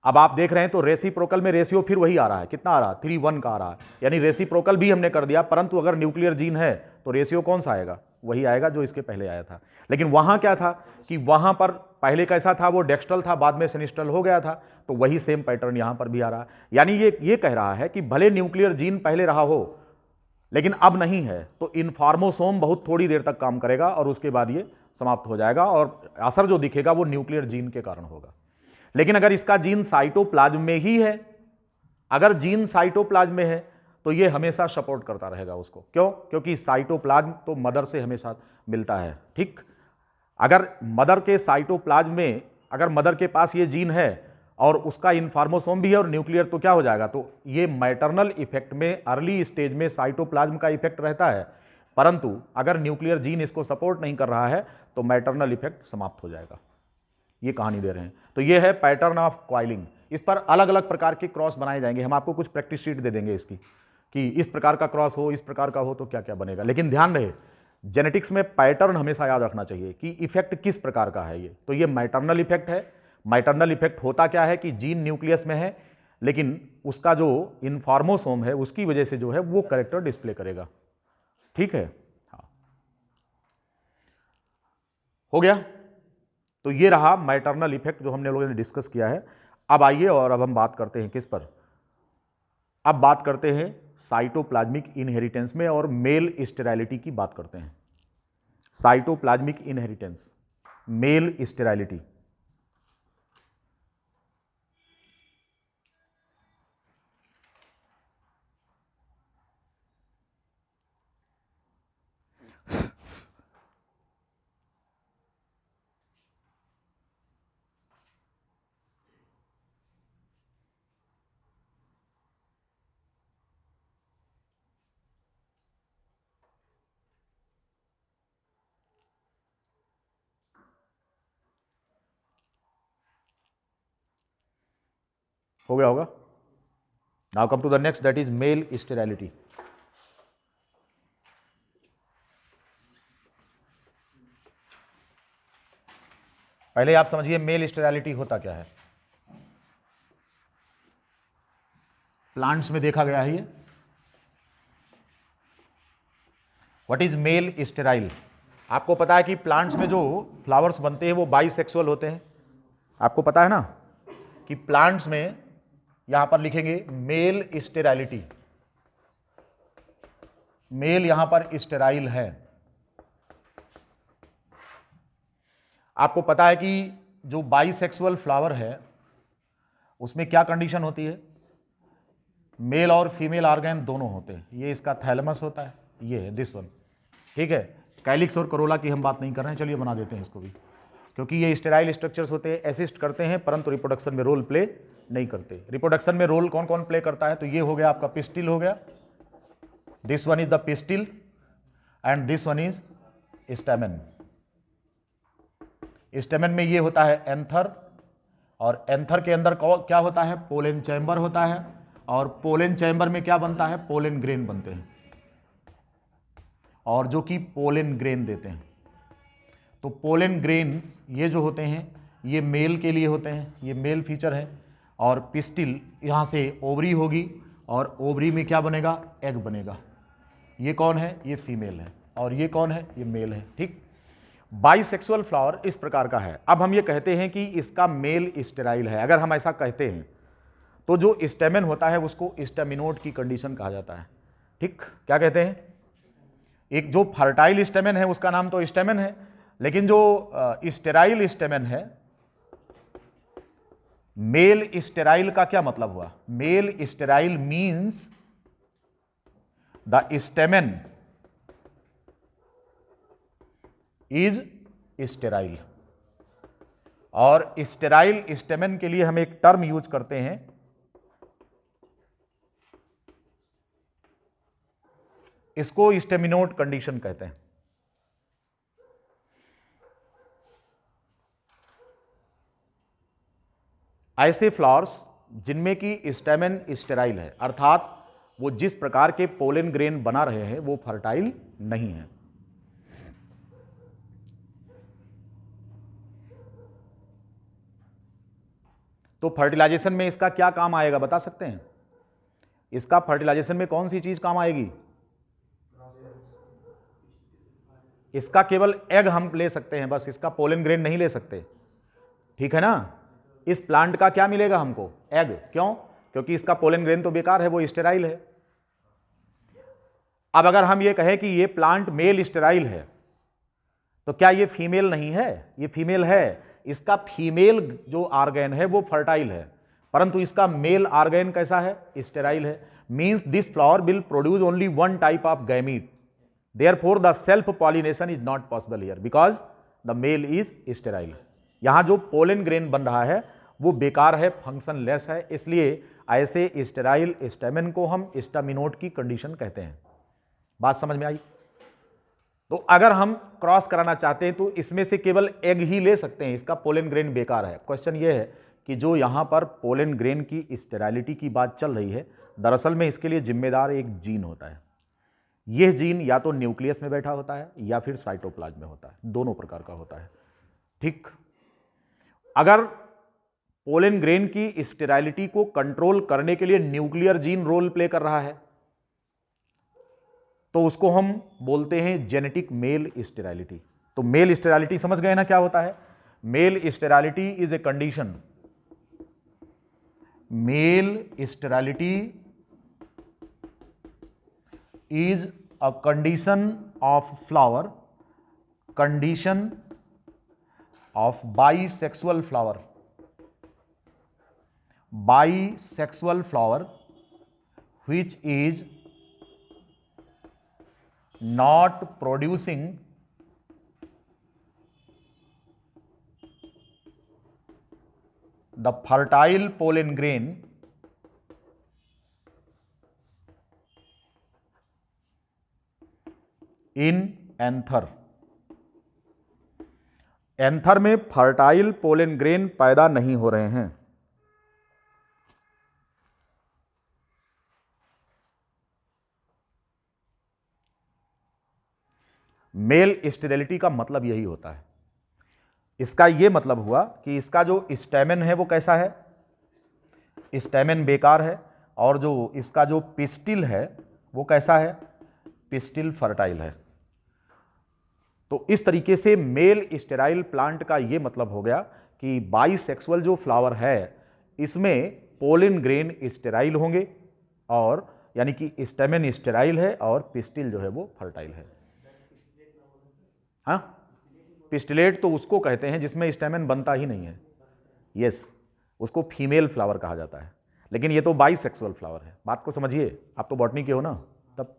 अब आप देख रहे हैं तो रेसिप्रोकल में रेशियो फिर वही आ रहा है, कितना आ रहा है? 3:1 का आ रहा है, यानी रेसिप्रोकल भी हमने कर दिया, परंतु अगर न्यूक्लियर जीन है तो रेशियो कौन सा आएगा? वही आएगा जो इसके पहले आया था। लेकिन वहां क्या था कि वहां पर पहले कैसा था? वो डेक्स्ट्रल था, बाद में सिनिस्ट्रल हो गया था, तो वही सेम पैटर्न यहां पर भी आ रहा है। यानी ये कह रहा है कि भले न्यूक्लियर जीन पहले रहा हो लेकिन अब नहीं है, तो इनफॉर्मोसोम बहुत थोड़ी देर तक काम करेगा और उसके बाद ये समाप्त हो जाएगा, और असर जो दिखेगा वो न्यूक्लियर जीन के कारण होगा। लेकिन अगर इसका जीन साइटोप्लाज्म में ही है, अगर जीन साइटोप्लाज्म में है तो ये हमेशा सपोर्ट करता रहेगा उसको। क्यों? क्योंकि साइटोप्लाज्म तो मदर से हमेशा मिलता है। ठीक, अगर मदर के साइटोप्लाज्म में, अगर मदर के पास ये जीन है और उसका इनफॉर्मोसोम भी है और न्यूक्लियर, तो क्या हो जाएगा? तो ये मैटरनल इफेक्ट में अर्ली स्टेज में साइटोप्लाज्म का इफेक्ट रहता है, परंतु अगर न्यूक्लियर जीन इसको सपोर्ट नहीं कर रहा है तो मैटरनल इफेक्ट समाप्त हो जाएगा। ये कहानी दे रहे हैं। तो ये है पैटर्न ऑफ क्वाइलिंग। इस पर अलग अलग प्रकार के क्रॉस बनाए जाएंगे, हम आपको कुछ प्रैक्टिस शीट दे देंगे इसकी, कि इस प्रकार का क्रॉस हो, इस प्रकार का हो तो क्या क्या बनेगा। लेकिन ध्यान रहे जेनेटिक्स में पैटर्न हमेशा याद रखना चाहिए कि इफेक्ट किस प्रकार का है। ये तो ये मैटरनल इफेक्ट है। मैटरनल इफेक्ट होता क्या है कि जीन न्यूक्लियस में है, लेकिन उसका जो इनफॉर्मोसोम है उसकी वजह से जो है वो कैरेक्टर डिस्प्ले करेगा। ठीक है, हाँ, हो गया। तो ये रहा मैटरनल इफेक्ट जो हमने लोगों ने डिस्कस किया है। अब आइए और अब हम बात करते हैं किस पर? अब बात करते हैं साइटोप्लाज्मिक इनहेरिटेंस में, और मेल स्टेराइलिटी की बात करते हैं। Cytoplasmic inheritance, male sterility. हो गया होगा। Now come to the next, that is male sterility. पहले आप समझिए मेल स्टेरिलिटी होता क्या है। प्लांट्स में देखा गया है ये। What is male sterile? आपको पता है कि प्लांट्स में जो फ्लावर्स बनते हैं वो बाइसेक्सुअल होते हैं। आपको पता है ना कि प्लांट्स में यहां पर लिखेंगे मेल स्टेराइलिटी, मेल यहां पर स्टेराइल है। आपको पता है कि जो बाइसेक्सुअल फ्लावर है उसमें क्या कंडीशन होती है, मेल और फीमेल ऑर्गन दोनों होते हैं। ये इसका थैलेमस होता है, ये है दिस वन, ठीक है। कैलिक्स और करोला की हम बात नहीं कर रहे हैं, चलिए बना देते हैं इसको भी, क्योंकि ये स्टेराइल स्ट्रक्चर्स होते हैं, असिस्ट करते हैं परंतु रिप्रोडक्शन में रोल प्ले नहीं करते। रिप्रोडक्शन में रोल कौन कौन प्ले करता है, तो ये हो गया आपका पिस्टिल हो गया, this one is the pistil and this one is स्टेमन। स्टेमन में ये होता है एंथर, और एंथर के अंदर क्या होता है, पोलन चैम्बर होता है, और पोलन चैम्बर में क्या बनता है, पोलन ग्रेन बनते हैं, और जो कि पोलन ग्रेन देते हैं। तो पोलन ग्रेन ये जो होते हैं ये मेल के लिए होते हैं, ये मेल फीचर है। और पिस्टिल यहाँ से ओवरी होगी, और ओवरी में क्या बनेगा, एग बनेगा। ये कौन है, ये फीमेल है, और ये कौन है, ये मेल है, ठीक। बाइसेक्सुअल फ्लावर इस प्रकार का है। अब हम ये कहते हैं कि इसका मेल स्टेराइल है। अगर हम ऐसा कहते हैं तो जो स्टेमन होता है उसको स्टेमिनोड की कंडीशन कहा जाता है, ठीक। क्या कहते हैं, एक जो फर्टाइल स्टेमन है उसका नाम तो स्टेमन है, लेकिन जो स्टेराइल स्टेमन है, मेल स्टेराइल का क्या मतलब हुआ, male sterile means the स्टेमन is sterile. और स्टेराइल स्टेमन के लिए हम एक टर्म यूज करते हैं, इसको स्टेमिनोड कंडीशन कहते हैं। ऐसे फ्लावर्स जिनमें की स्टेमन स्टेराइल है, अर्थात वो जिस प्रकार के पोलन ग्रेन बना रहे हैं वो फर्टाइल नहीं है। तो फर्टिलाइजेशन में इसका क्या काम आएगा बता सकते हैं, इसका फर्टिलाइजेशन में कौन सी चीज काम आएगी, इसका केवल एग हम ले सकते हैं बस, इसका पोलन ग्रेन नहीं ले सकते, ठीक है ना। इस प्लांट का क्या मिलेगा हमको, एग, क्यों, क्योंकि इसका पोलन ग्रेन तो बेकार है, वो स्टेराइल है। अब अगर हम ये कहें कि ये प्लांट मेल स्टेराइल है तो क्या ये फीमेल नहीं है, ये फीमेल है। इसका फीमेल जो ऑर्गन है वो फर्टाइल है, परंतु इसका मेल ऑर्गन कैसा है, स्टेराइल है। Means this flower will produce only one type of gamete, therefore the self pollination is not possible here because the male is sterile. यहां जो पोलन ग्रेन बन रहा है वो बेकार है, फंक्शनलेस है, इसलिए ऐसे स्टेराइल स्टेमन को हम स्टेमिनोड की कंडीशन कहते हैं। बात समझ में आई। तो अगर हम क्रॉस कराना चाहते हैं तो इसमें से केवल एग ही ले सकते हैं, इसका पोलन ग्रेन बेकार है। क्वेश्चन ये है कि जो यहां पर पोलन ग्रेन की स्टेराइलिटी की बात चल रही है, दरअसल में इसके लिए जिम्मेदार एक जीन होता है। यह जीन या तो न्यूक्लियस में बैठा होता है या फिर साइटोप्लाज्म में होता है, दोनों प्रकार का होता है, ठीक। अगर पोलन ग्रेन की स्टेराइलिटी को कंट्रोल करने के लिए न्यूक्लियर जीन रोल प्ले कर रहा है तो उसको हम बोलते हैं जेनेटिक मेल स्टेराइलिटी। तो मेल स्टेराइलिटी समझ गए ना क्या होता है, male sterility is a condition, male sterility is a condition of flower, condition of bisexual flower, bisexual flower which is not producing the fertile pollen grain in anther। Anther में fertile pollen grain पैदा नहीं हो रहे हैं। Male sterility का मतलब यही होता है। इसका ये मतलब हुआ कि इसका जो स्टेमेन है वो कैसा है, स्टेमेन बेकार है, और जो इसका जो पिस्टिल है वो कैसा है, पिस्टिल फर्टाइल है। तो इस तरीके से मेल स्टेराइल प्लांट का ये मतलब हो गया कि बाइसेक्सुअल जो फ्लावर है इसमें पोलिन ग्रेन स्टेराइल होंगे, और यानी कि स्टेमेन स्टेराइल है और पिस्टिल जो है वो फर्टाइल है। हाँ, पिस्टिलेट तो उसको कहते हैं जिसमें स्टेमेन बनता ही नहीं है, यस, उसको फीमेल फ्लावर कहा जाता है, लेकिन ये तो बाइसेक्सुअल फ्लावर है। बात को समझिए, आप तो बॉटनी के हो ना, तब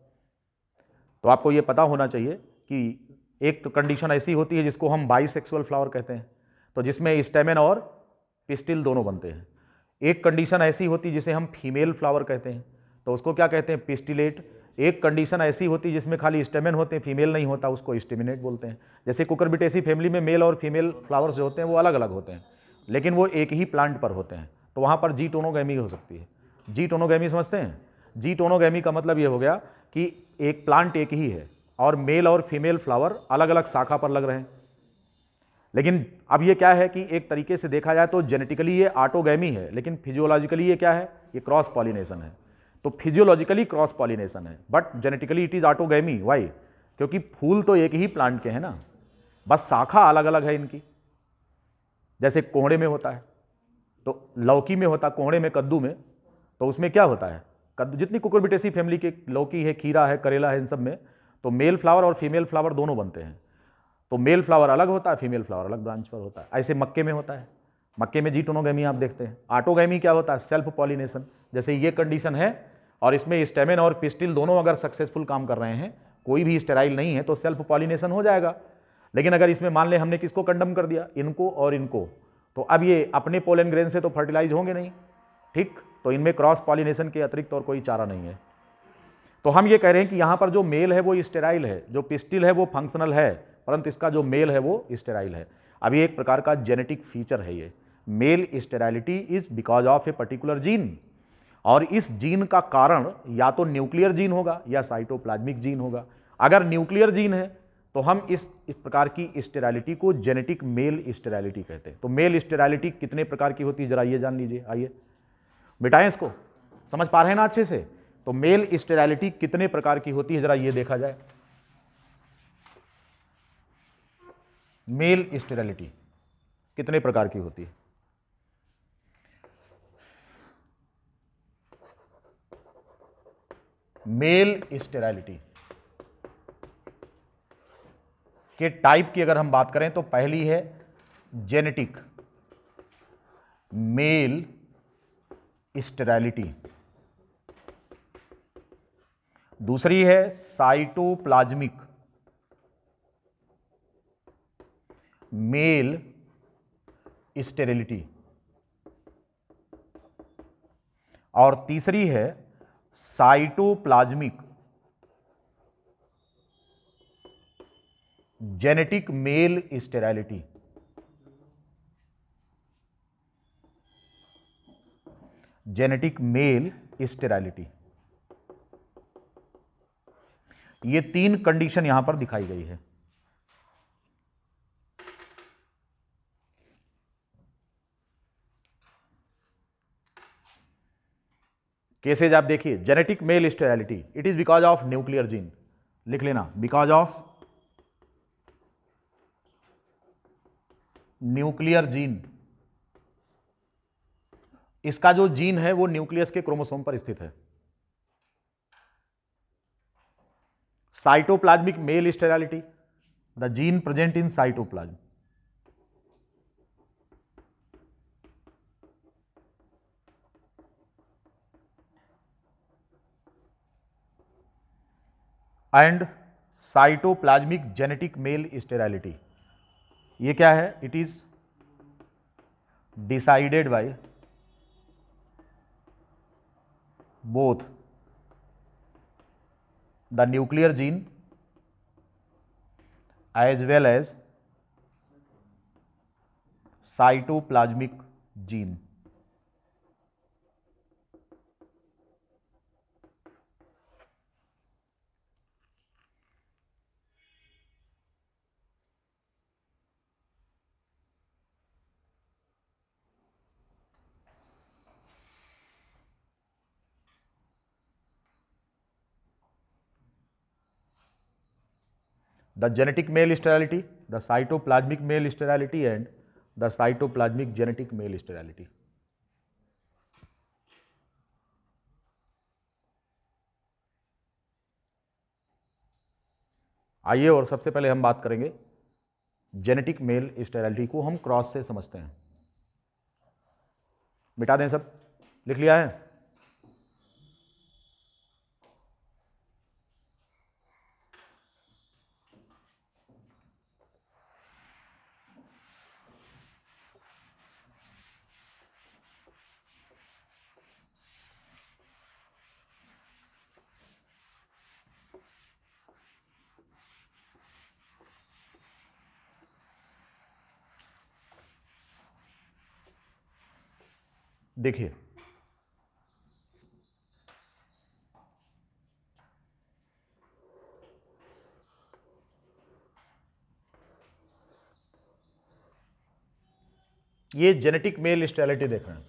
तो आपको ये पता होना चाहिए कि एक तो कंडीशन ऐसी होती है जिसको हम बाइसेक्सुअल फ्लावर कहते हैं, तो जिसमें स्टेमेन और पिस्टिल दोनों बनते हैं। एक कंडीशन ऐसी होती है जिसे हम फीमेल फ्लावर कहते हैं, तो उसको क्या कहते हैं, पिस्टिलेट। एक कंडीशन ऐसी होती है जिसमें खाली स्टेमेन होते हैं, फीमेल नहीं होता, उसको स्टेमिनेट बोलते हैं। जैसे कुकुरबिटेसी फैमिली में मेल और फीमेल फ्लावर्स जो होते हैं वो अलग अलग होते हैं, लेकिन वो एक ही प्लांट पर होते हैं, तो वहाँ पर जी टोनोगैमी हो सकती है। जी टोनोगैमी समझते हैं? जी टोनोगैमी का मतलब ये हो गया कि एक प्लांट एक ही है और मेल और फीमेल फ्लावर अलग अलग शाखा पर लग रहे हैं। लेकिन अब ये क्या है कि एक तरीके से देखा जाए तो जेनेटिकली ये ऑटोगैमी है, लेकिन फिजियोलॉजिकली ये क्या है, ये क्रॉस पॉलिनेशन है। तो फिजियोलॉजिकली क्रॉस पॉलिनेशन है but genetically it is autogamy. Why? क्योंकि फूल तो एक ही प्लांट के हैं ना, बस शाखा अलग अलग है इनकी। जैसे कोहड़े में होता है, तो लौकी में होता, कोहड़े में, कद्दू में, तो उसमें क्या होता है, कद्दू जितनी कुकुरबिटेसी फैमिली के लौकी है, खीरा है, करेला है, इन सब में तो मेल फ्लावर और फीमेल फ्लावर दोनों बनते हैं। तो मेल फ्लावर अलग होता है, फीमेल फ्लावर अलग ब्रांच पर होता है। ऐसे मक्के में होता है, मक्के में जी टोनोगैमी आप देखते हैं। ऑटोगैमी क्या होता है, सेल्फ पॉलिनेशन। जैसे ये कंडीशन है और इसमें स्टेमेन और पिस्टिल दोनों अगर सक्सेसफुल काम कर रहे हैं, कोई भी स्टेराइल नहीं है, तो सेल्फ पॉलिनेशन हो जाएगा। लेकिन अगर इसमें मान ले हमने किसको कंडम कर दिया, इनको और इनको, तो अब ये अपने पोलन ग्रेन से तो फर्टिलाइज होंगे नहीं, ठीक, तो इनमें क्रॉस पॉलिनेशन के अतिरिक्त और कोई चारा नहीं है। तो हम ये कह रहे हैं कि यहाँ पर जो मेल है वो स्टेराइल है, जो पिस्टिल है वो फंक्शनल है, परंतु इसका जो मेल है वो स्टेराइल है। अब ये एक प्रकार का जेनेटिक फीचर है। ये male sterility is because of a particular gene, और इस जीन का कारण या तो न्यूक्लियर जीन होगा या साइटोप्लाज्मिक जीन होगा। अगर न्यूक्लियर जीन है तो हम इस प्रकार की स्टेराइलिटी को जेनेटिक मेल स्टेराइलिटी कहते हैं। तो मेल स्टेराइलिटी कितने प्रकार की होती है जरा ये जान लीजिए। आइए मिटाएं इसको, समझ पा रहे हैं ना अच्छे से? तो मेल स्टेराइलिटी कितने प्रकार की होती है जरा ये देखा जाए। मेल स्टेरिलिटी कितने प्रकार की होती है? मेल स्टेरिलिटी के टाइप की अगर हम बात करें तो पहली है जेनेटिक मेल स्टेरिलिटी, दूसरी है साइटोप्लाज्मिक मेल स्टेरिलिटी, और तीसरी है cytoplasmic genetic male sterility. Genetic male sterility, ये तीन कंडीशन यहां पर दिखाई गई है। केसेज आप देखिए, genetic male sterility it is because of nuclear gene, लिख लेना, बिकॉज ऑफ न्यूक्लियर जीन। इसका जो जीन है वो न्यूक्लियस के क्रोमोसोम पर स्थित है। Cytoplasmic male sterility, the gene present in cytoplasm. And cytoplasmic genetic male sterility, ये क्या है, it is decided by both the nuclear gene as well as cytoplasmic gene। The genetic male sterility, the cytoplasmic male sterility and the cytoplasmic genetic male sterility. आइए और सबसे पहले हम बात करेंगे जेनेटिक मेल स्टेरिलिटी को हम क्रॉस से समझते हैं। मिटा दें, सब लिख लिया है? देखिए, ये जेनेटिक मेल स्टेरिलिटी देख रहे हैं।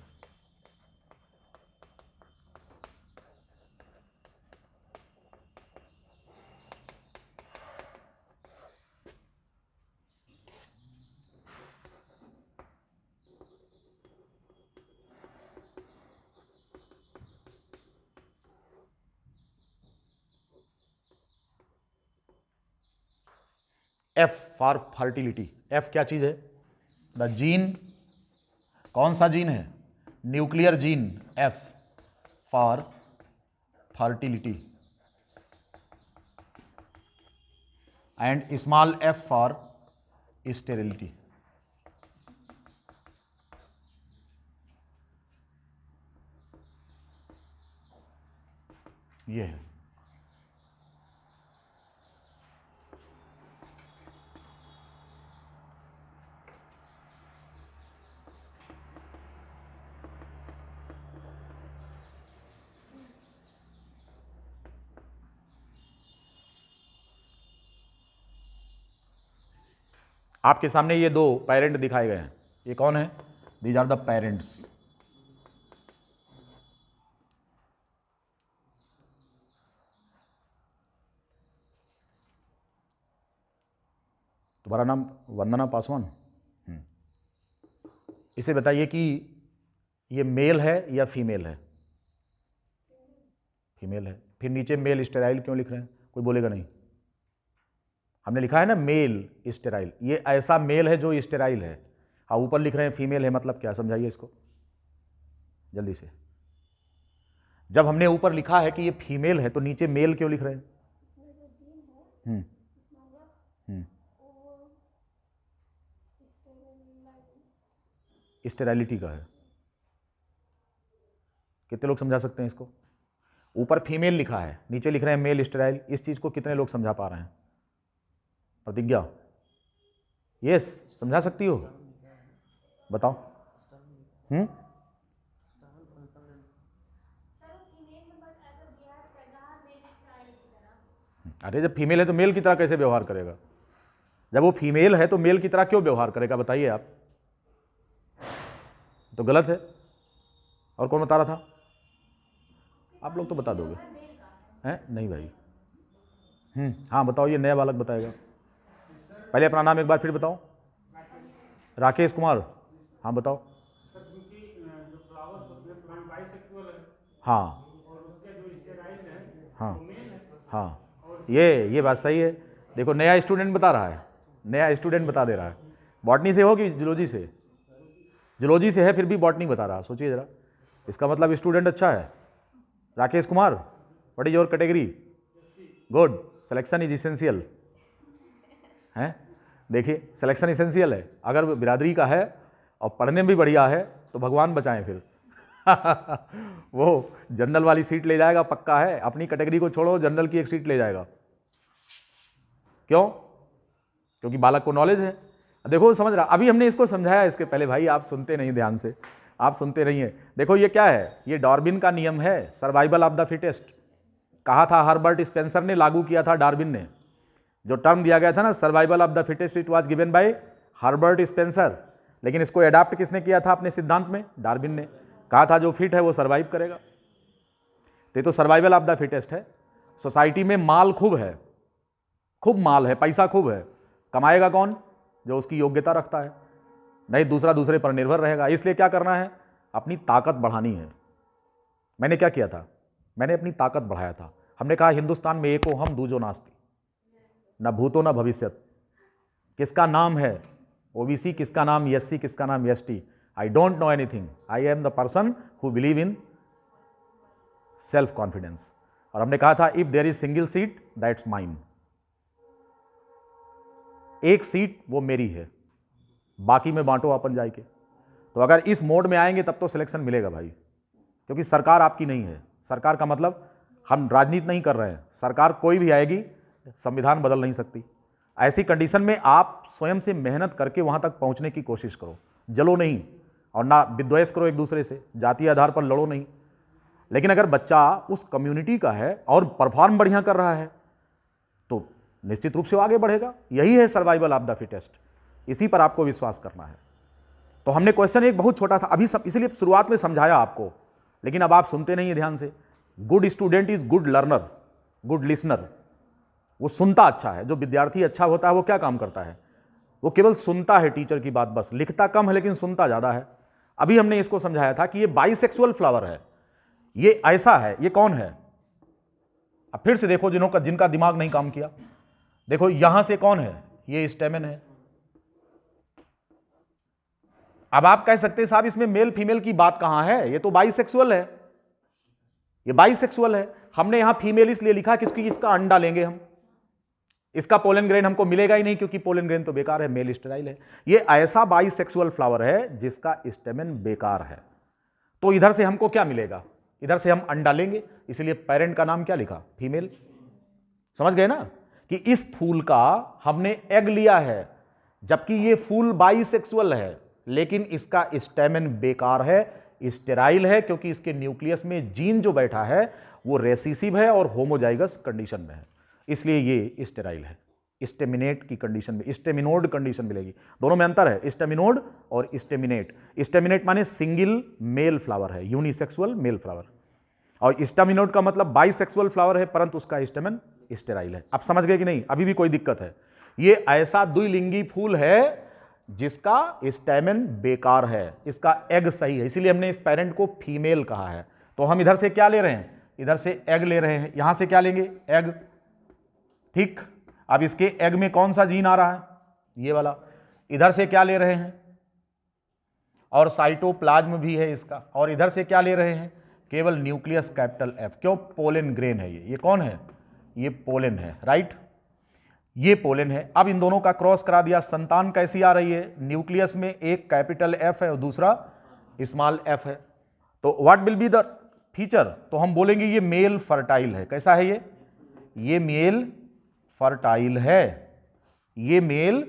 F for fertility. F क्या चीज है? द जीन, कौन सा जीन है? Nuclear gene F for fertility and small f for sterility. ये है। आपके सामने ये दो पेरेंट दिखाए गए हैं। ये कौन है? These are the parents. तुम्हारा नाम वंदना पासवान? इसे बताइए कि ये मेल है या फीमेल है? फीमेल है। फिर नीचे मेल स्टेराइल क्यों लिख रहे हैं? कोई बोलेगा नहीं। हमने लिखा है ना मेल स्टेराइल, ये ऐसा मेल है जो स्टेराइल है। हाँ, ऊपर लिख रहे हैं फीमेल है, मतलब क्या? समझाइए इसको जल्दी से। जब हमने ऊपर लिखा है कि ये फीमेल है तो नीचे मेल क्यों लिख रहे हैं? स्टेराइलिटी का है। कितने लोग समझा सकते हैं इसको? ऊपर फीमेल लिखा है, नीचे लिख रहे हैं मेल स्टेराइल। इस चीज को कितने लोग समझा पा रहे हैं? प्रतिज्ञा, यस, समझा सकती हो? बताओ। अरे जब फीमेल है तो मेल की तरह कैसे व्यवहार करेगा? जब वो फीमेल है तो मेल की तरह क्यों व्यवहार करेगा? बताइए आप। तो गलत है। और कौन बता रहा था? आप लोग तो बता दोगे हैं? नहीं भाई। हाँ बताओ, ये नया बालक बताएगा। पहले अपना नाम एक बार फिर बताओ। राकेश कुमार। हाँ बताओ। हाँ हाँ हाँ, ये बात सही है। देखो, नया स्टूडेंट बता रहा है, नया स्टूडेंट बता दे रहा है। बॉटनी से हो कि जूलॉजी से? जूलॉजी से है, फिर भी बॉटनी बता रहा। सोचिए जरा, इसका मतलब स्टूडेंट अच्छा है। Rakesh Kumar, what is your category? Good, selection is essential है। देखिए, सिलेक्शन इसेंशियल है। अगर बिरादरी का है और पढ़ने में भी बढ़िया है तो भगवान बचाएं फिर। वो जनरल वाली सीट ले जाएगा, पक्का है। अपनी कैटेगरी को छोड़ो, जनरल की एक सीट ले जाएगा। क्यों? क्योंकि बालक को नॉलेज है। देखो समझ रहा। अभी हमने इसको समझाया इसके पहले। भाई आप सुनते नहीं ध्यान से, आप सुनते नहीं है। देखो ये क्या है? ये डार्विन का नियम है, सर्वाइवल ऑफ द फिटेस्ट। कहा था हर्बर्ट स्पेंसर ने, लागू किया था डार्विन ने। जो टर्म दिया गया था ना, survival of the fittest, it was given by Herbert Spencer. लेकिन इसको अडॉप्ट किसने किया था अपने सिद्धांत में? डार्विन ने। कहा था जो फिट है वो सर्वाइव करेगा। तो ये तो सर्वाइवल ऑफ द फिटेस्ट है। सोसाइटी में माल खूब है, खूब माल है, पैसा खूब है, कमाएगा कौन? जो उसकी योग्यता रखता है, नहीं दूसरा दूसरे पर निर्भर रहेगा। इसलिए क्या करना है? अपनी ताकत बढ़ानी है। मैंने क्या किया था? मैंने अपनी ताकत बढ़ाया था। हमने कहा हिंदुस्तान में एको हम दूजो नास्ती, न भूतो न भविष्यत। किसका नाम है ओबीसी, किसका नाम एससी, किसका नाम ST? I don't know anything, I am the person who believe in self confidence. और हमने कहा था if there is single seat that's mine, एक सीट वो मेरी है, बाकी में बांटो अपन जाए के। तो अगर इस मोड में आएंगे तब तो सिलेक्शन मिलेगा भाई, क्योंकि सरकार आपकी नहीं है। सरकार का मतलब हम राजनीति नहीं कर रहे हैं, सरकार कोई भी आएगी संविधान बदल नहीं सकती। ऐसी कंडीशन में आप स्वयं से मेहनत करके वहां तक पहुंचने की कोशिश करो, जलो नहीं और ना विद्वेष करो एक दूसरे से, जातीय आधार पर लड़ो नहीं। लेकिन अगर बच्चा उस कम्युनिटी का है और परफॉर्म बढ़िया कर रहा है तो निश्चित रूप से वो आगे बढ़ेगा। यही है सर्वाइवल ऑफ द फिटेस्ट, इसी पर आपको विश्वास करना है। तो हमने क्वेश्चन एक बहुत छोटा था अभी सब, इसलिए शुरुआत में समझाया आपको, लेकिन अब आप सुनते नहीं है ध्यान से। Good student is good learner, good listener. वो सुनता अच्छा है। जो विद्यार्थी अच्छा होता है वो क्या काम करता है? वो केवल सुनता है टीचर की बात, बस लिखता कम है लेकिन सुनता ज्यादा है। अभी हमने इसको समझाया था कि ये बाइसेक्सुअल फ्लावर है, ये ऐसा है। ये कौन है? अब फिर से देखो जिनका दिमाग नहीं काम किया, देखो यहां से कौन है? ये स्टेमेन है। अब आप कह सकते हैं साहब इसमें मेल फीमेल की बात कहां है, ये तो बाइसेक्सुअल है, ये बाइसेक्सुअल है। हमने यहां फीमेल इसलिए लिखा कि इसका अंडा लेंगे हम, इसका पोलन ग्रेन हमको मिलेगा ही नहीं क्योंकि पोलन ग्रेन तो बेकार है, मेल स्टेराइल है। ये ऐसा बाइसेक्सुअल फ्लावर है जिसका स्टेमेन बेकार है। तो इधर से हमको क्या मिलेगा? इधर से हम अंडा लेंगे, इसलिए पेरेंट का नाम क्या लिखा? फीमेल। समझ गए ना कि इस फूल का हमने एग लिया है, जबकि ये फूल बाइसेक्सुअल है, लेकिन इसका स्टेमेन बेकार है, स्टेराइल है, क्योंकि इसके न्यूक्लियस में जीन जो बैठा है वो रेसिसिव है और होमोजाइगस कंडीशन में है, इसलिए ये स्टेराइल है। स्टेमिनेट की कंडीशन में, स्टेमिनोड कंडीशन मिलेगी। दोनों में अंतर है, स्टेमिनोड और स्टेमिनेट। स्टेमिनेट माने सिंगल मेल फ्लावर है, यूनिसेक्सुअल मेल फ्लावर, और स्टेमिनोड का मतलब बाइसेक्सुअल फ्लावर है परंतु उसका स्टेमन स्टेराइल है। आप समझ गए कि नहीं? अभी भी कोई दिक्कत है? ये ऐसा द्विलिंगी फूल है जिसका स्टेमन बेकार है, इसका एग सही है, इसीलिए हमने इस पेरेंट को फीमेल कहा है। तो हम इधर से क्या ले रहे हैं? इधर से एग ले रहे हैं, यहां से क्या लेंगे? एग। ठीक, अब इसके एग में कौन सा जीन आ रहा है? ये वाला। इधर से क्या ले रहे हैं? और साइटोप्लाज्म भी है इसका। और इधर से क्या ले रहे हैं? केवल न्यूक्लियस कैपिटल एफ। क्यों? पोलन ग्रेन है ये कौन है? ये पोलन है, राइट, ये पोलन है। अब इन दोनों का क्रॉस करा दिया, संतान कैसी आ रही है? न्यूक्लियस में एक कैपिटल एफ है और दूसरा स्मॉल एफ है। तो what will be the feature? तो हम बोलेंगे ये मेल फर्टाइल है। कैसा है ये मेल फर्टाइल है, ये मेल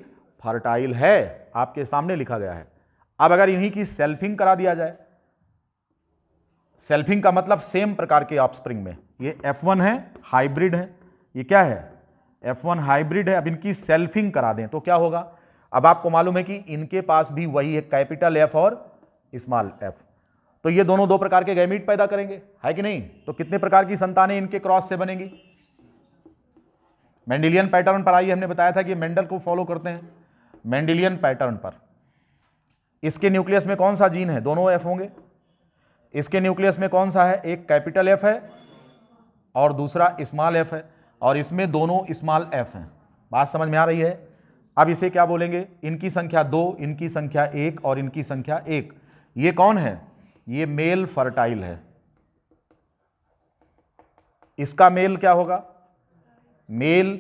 फर्टाइल है, आपके सामने लिखा गया है। अब अगर इन्हीं की सेल्फिंग करा दिया जाए, सेल्फिंग का मतलब सेम प्रकार के ऑफस्प्रिंग में, ये F1 है, हाइब्रिड है, ये क्या है? F1 हाइब्रिड है। अब इनकी सेल्फिंग करा दें तो क्या होगा? अब आपको मालूम है कि इनके पास भी वही है, कैपिटल एफ और स्मॉल एफ। तो ये दोनों दो प्रकार के गैमीट पैदा करेंगे, है कि नहीं? तो कितने प्रकार की संतानें इनके क्रॉस से बनेंगी? मेंडेलियन पैटर्न पर आइए, हमने बताया था कि मेंडल को फॉलो करते हैं। मेंडेलियन पैटर्न पर इसके न्यूक्लियस में कौन सा जीन है? दोनों एफ होंगे। इसके न्यूक्लियस में कौन सा है? एक कैपिटल एफ है और दूसरा स्मॉल एफ है, और इसमें दोनों स्मॉल एफ हैं। बात समझ में आ रही है? अब इसे क्या बोलेंगे? इनकी संख्या 2, इनकी संख्या 1 और इनकी संख्या 1। ये कौन है? ये मेल फर्टाइल है। इसका मेल क्या होगा? मेल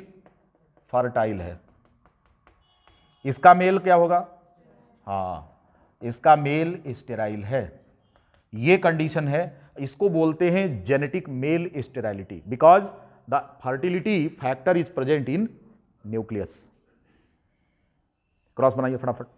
फर्टाइल है। इसका मेल क्या होगा? हाँ, इसका मेल स्टेराइल है। ये कंडीशन है, इसको बोलते हैं genetic male sterility, because the fertility factor is present in nucleus. Cross बनाइए फटाफट।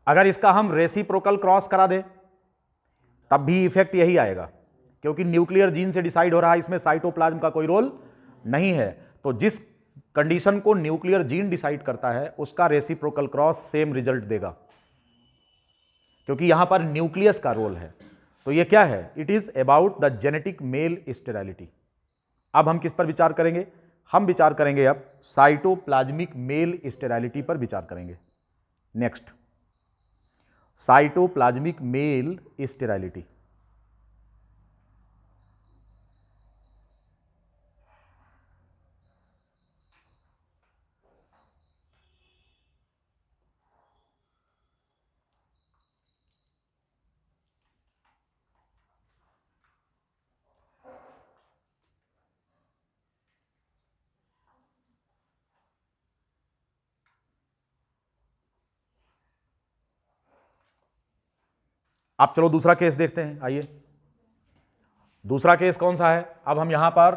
अगर इसका हम रेसिप्रोकल क्रॉस करा दें तब भी इफेक्ट यही आएगा, क्योंकि न्यूक्लियर जीन से डिसाइड हो रहा है, इसमें साइटोप्लाज्म का कोई रोल नहीं है। तो जिस कंडीशन को न्यूक्लियर जीन डिसाइड करता है उसका रेसिप्रोकल क्रॉस सेम रिजल्ट देगा, क्योंकि यहां पर न्यूक्लियस का रोल है। तो ये क्या है? It is about the genetic male sterility. अब हम किस पर विचार करेंगे? हम विचार करेंगे अब साइटोप्लाज्मिक मेल स्टेरिलिटी पर विचार करेंगे। Next, cytoplasmic male sterility. अब चलो दूसरा केस देखते हैं। आइए, दूसरा केस कौन सा है? अब हम यहां पर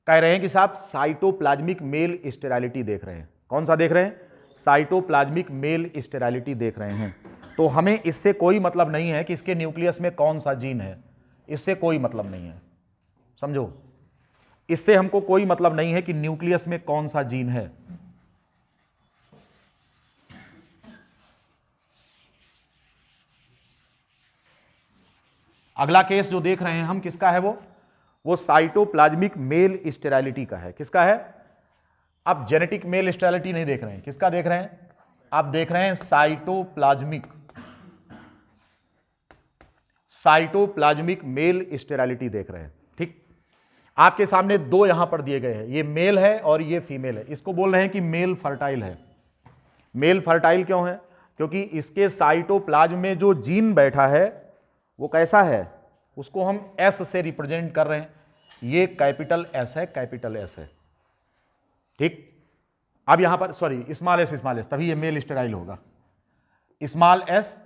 कह रहे हैं कि साहब साइटोप्लाज्मिक मेल स्टेरिलिटी देख रहे हैं। कौन सा देख रहे हैं? साइटोप्लाज्मिक मेल स्टेरिलिटी देख रहे हैं। तो हमें इससे कोई मतलब नहीं है कि इसके न्यूक्लियस में कौन सा जीन है, इससे कोई मतलब नहीं है, समझो। इससे हमको कोई मतलब नहीं है कि न्यूक्लियस में कौन सा जीन है। अगला केस जो देख रहे हैं हम, किसका है? वो साइटोप्लाज्मिक मेल स्टेरिलिटी का है। किसका है? आप जेनेटिक मेल स्टेरिलिटी नहीं देख रहे हैं, किसका देख रहे हैं? आप देख रहे हैं साइटोप्लाज्मिक मेल स्टेरिलिटी देख रहे हैं। ठीक, आपके सामने दो यहां पर दिए गए हैं, ये मेल है और ये फीमेल है। इसको बोल रहे हैं कि मेल फर्टाइल है। मेल फर्टाइल क्यों है? क्योंकि इसके साइटोप्लाज्म में जो जीन बैठा है वो कैसा है? उसको हम एस से रिप्रेजेंट कर रहे हैं। ये कैपिटल एस है, कैपिटल एस है। ठीक, अब यहां पर सॉरी स्मॉल एस, तभी ये मेल स्टेराइल होगा। स्मॉल एस,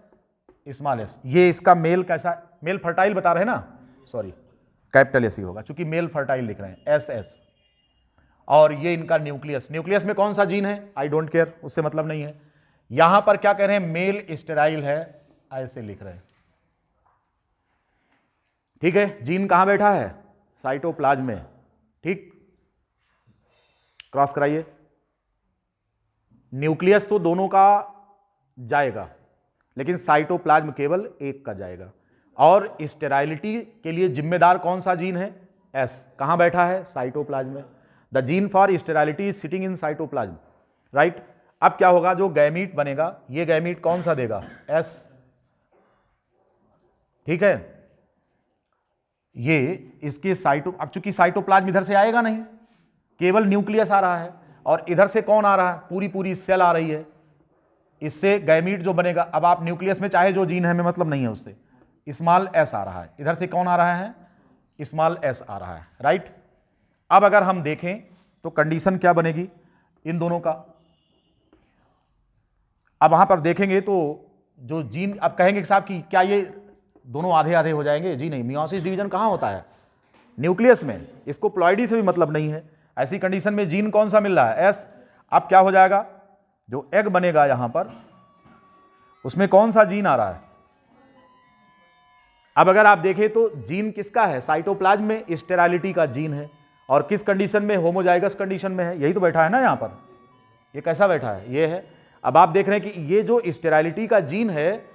ये इसका मेल कैसा? मेल फर्टाइल बता रहे हैं ना, सॉरी कैपिटल एस ही होगा, चूंकि मेल फर्टाइल लिख रहे हैं, एस। और ये इनका न्यूक्लियस में कौन सा जीन है? आई डोंट केयर, उससे मतलब नहीं है। यहां पर क्या कह रहे हैं? मेल स्टेराइल है, ऐसे लिख रहे हैं। ठीक है, जीन कहां बैठा है? साइटोप्लाज्म में। ठीक, क्रॉस कराइए। न्यूक्लियस तो दोनों का जाएगा, लेकिन साइटोप्लाज्म केवल एक का जाएगा। और स्टेराइलिटी के लिए जिम्मेदार कौन सा जीन है? एस। कहां बैठा है? साइटोप्लाज्म में। The gene for sterility is sitting in cytoplasm, right. अब क्या होगा? जो गैमीट बनेगा, ये गैमीट कौन सा देगा? एस। ठीक है, ये इसके अब चूंकि साइटोप्लाज्म इधर से आएगा नहीं, केवल न्यूक्लियस आ रहा है, और इधर से कौन आ रहा है? पूरी सेल आ रही है। इससे गैमीट जो बनेगा, अब आप न्यूक्लियस में चाहे जो जीन है, हमें मतलब नहीं है उससे, स्मॉल एस आ रहा है। इधर से कौन आ रहा है? स्मॉल एस आ रहा है, राइट। अब अगर हम देखें तो कंडीशन क्या बनेगी इन दोनों का? अब वहां पर देखेंगे तो जो जीन, अब कहेंगे कि साहब कि क्या ये दोनों आधे आधे हो जाएंगे? जी नहीं, मियोसिस डिवीजन कहां होता है? न्यूक्लियस में। इसको प्लॉइडी से भी मतलब नहीं है। ऐसी कंडीशन में जीन कौन सा मिल रहा है? एस। अब क्या हो जाएगा? जो एग बनेगा यहां पर, उसमें कौन सा जीन आ रहा है? अब अगर आप देखें तो जीन किसका है? साइटोप्लाज्म में स्टेरालिटी का जीन है, और किस कंडीशन में? होमोजाइगस कंडीशन में है। यही तो बैठा है ना यहां पर, ये कैसा बैठा है? ये है। अब आप देख रहे हैं कि ये जो स्टेरालिटी का जीन है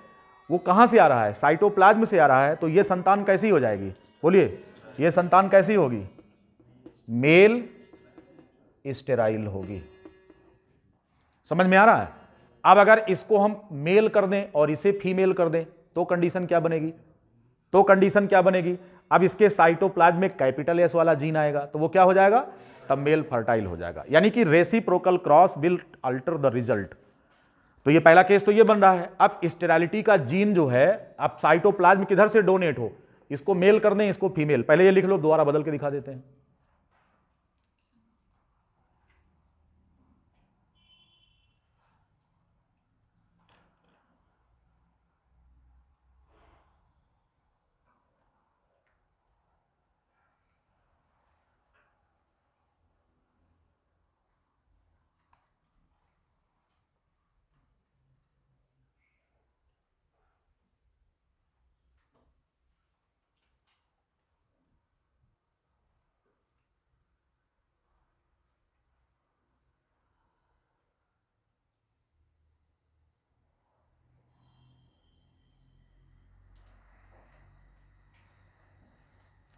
वो कहां से आ रहा है? साइटोप्लाज्म से आ रहा है। तो ये संतान कैसी हो जाएगी? बोलिए, ये संतान कैसी होगी? मेल स्टेराइल होगी। समझ में आ रहा है? अब अगर इसको हम मेल कर दें और इसे फीमेल कर दें तो कंडीशन क्या बनेगी? अब इसके साइटोप्लाज्म में कैपिटल एस वाला जीन आएगा, तो वो क्या हो जाएगा? तब मेल फर्टाइल हो जाएगा। यानी कि reciprocal cross will alter the result. तो ये पहला केस तो ये बन रहा है। अब स्टेरालिटी का जीन जो है, अब साइटोप्लाज्म किधर से डोनेट हो, इसको मेल कर दें, इसको फीमेल। पहले ये लिख लो, दोबारा बदल के दिखा देते हैं।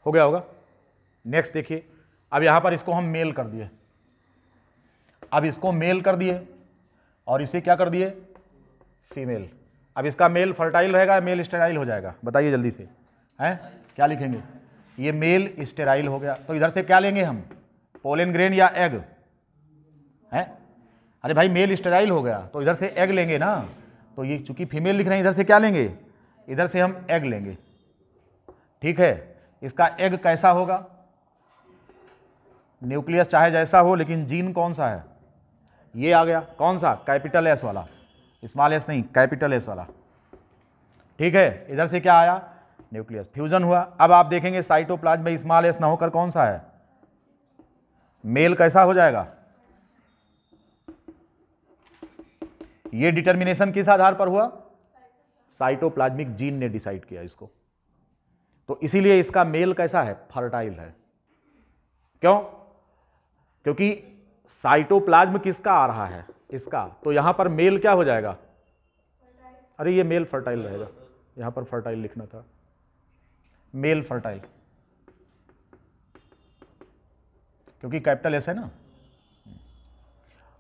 हो गया होगा। नेक्स्ट देखिए, अब यहाँ पर इसको हम मेल कर दिए, अब इसको मेल कर दिए और इसे क्या कर दिए, फीमेल। अब इसका मेल फर्टाइल रहेगा, मेल स्टेराइल हो जाएगा, बताइए जल्दी से, हैं क्या लिखेंगे, ये मेल स्टेराइल हो गया। तो इधर से क्या लेंगे हम, पोलन ग्रेन या एग, हैं, अरे भाई मेल स्टेराइल हो गया तो इधर से एग लेंगे ना, तो ये चूंकि फीमेल लिख रहे हैं इधर से क्या लेंगे, इधर से हम एग लेंगे, ठीक है। इसका एग कैसा होगा, न्यूक्लियस चाहे जैसा हो लेकिन जीन कौन सा है, ये आ गया, कौन सा, कैपिटल एस वाला, स्मॉल एस नहीं, कैपिटल एस वाला, ठीक है। इधर से क्या आया, न्यूक्लियस, फ्यूजन हुआ। अब आप देखेंगे साइटोप्लाज्म में स्मॉल एस ना होकर कौन सा है, मेल कैसा हो जाएगा, ये डिटर्मिनेशन किस आधार पर हुआ, साइटोप्लाज्मिक जीन ने डिसाइड किया इसको, तो इसीलिए इसका मेल कैसा है, फर्टाइल है। क्यों, क्योंकि साइटोप्लाज्म किसका आ रहा है, इसका, तो यहां पर मेल क्या हो जाएगा, अरे ये मेल फर्टाइल रहेगा, यहां पर फर्टाइल लिखना था, मेल फर्टाइल, क्योंकि कैपिटल एस है ना,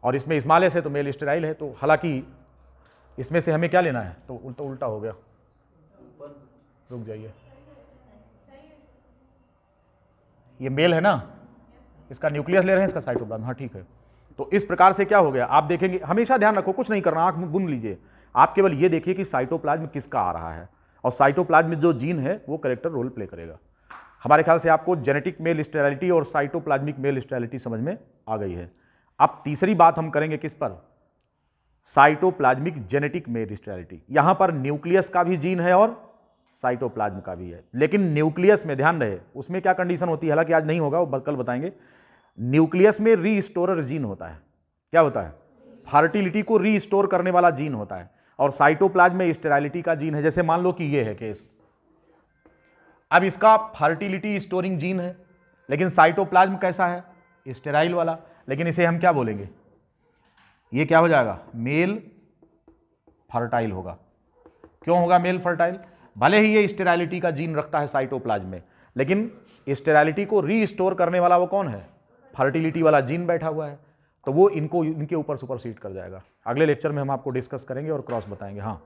और इसमें स्मॉल एस है तो मेल स्टेराइल है। तो हालांकि इसमें से हमें क्या लेना है, तो उल्टा उल्टा हो गया, रुक जाइए, ये मेल है ना, इसका न्यूक्लियस ले रहे हैं, इसका साइटोप्लाज्म, हाँ ठीक है। तो इस प्रकार से क्या हो गया, आप देखेंगे, हमेशा ध्यान रखो, कुछ नहीं करना, आंख बुन लीजिए, आप केवल ये देखिए कि साइटोप्लाज्म किसका आ रहा है, और साइटोप्लाज्म में जो जीन है वो करेक्टर रोल प्ले करेगा। हमारे ख्याल से आपको जेनेटिक मेल स्टेरिलिटी और साइटोप्लाज्मिक मेल स्टेरिलिटी समझ में आ गई है। अब तीसरी बात हम करेंगे किस पर, साइटोप्लाज्मिक जेनेटिक मेल स्टेरिलिटी। यहां पर न्यूक्लियस का भी जीन है और साइटोप्लाज्म का भी है, लेकिन न्यूक्लियस में ध्यान रहे उसमें क्या कंडीशन होती है, हालांकि आज नहीं होगा, वो कल बताएंगे। न्यूक्लियस में रीस्टोरर जीन होता है, क्या होता है, फर्टिलिटी को रीस्टोर करने वाला जीन होता है, और साइटोप्लाज्म में स्टेराइलिटी का जीन है। जैसे मान लो कि ये है केस, अब इसका फर्टिलिटी स्टोरिंग जीन है, लेकिन साइटोप्लाज्म कैसा है, स्टेराइल वाला, लेकिन इसे हम क्या बोलेंगे, ये क्या हो जाएगा, मेल फर्टाइल होगा। क्यों होगा मेल फर्टाइल, भले ही ये स्टेराइलिटी का जीन रखता है साइटोप्लाज्म में, लेकिन स्टेराइलिटी को रीस्टोर करने वाला वो कौन है, फर्टिलिटी वाला जीन बैठा हुआ है, तो वो इनके ऊपर सुपरसीड कर जाएगा। अगले लेक्चर में हम आपको डिस्कस करेंगे और क्रॉस बताएंगे। हाँ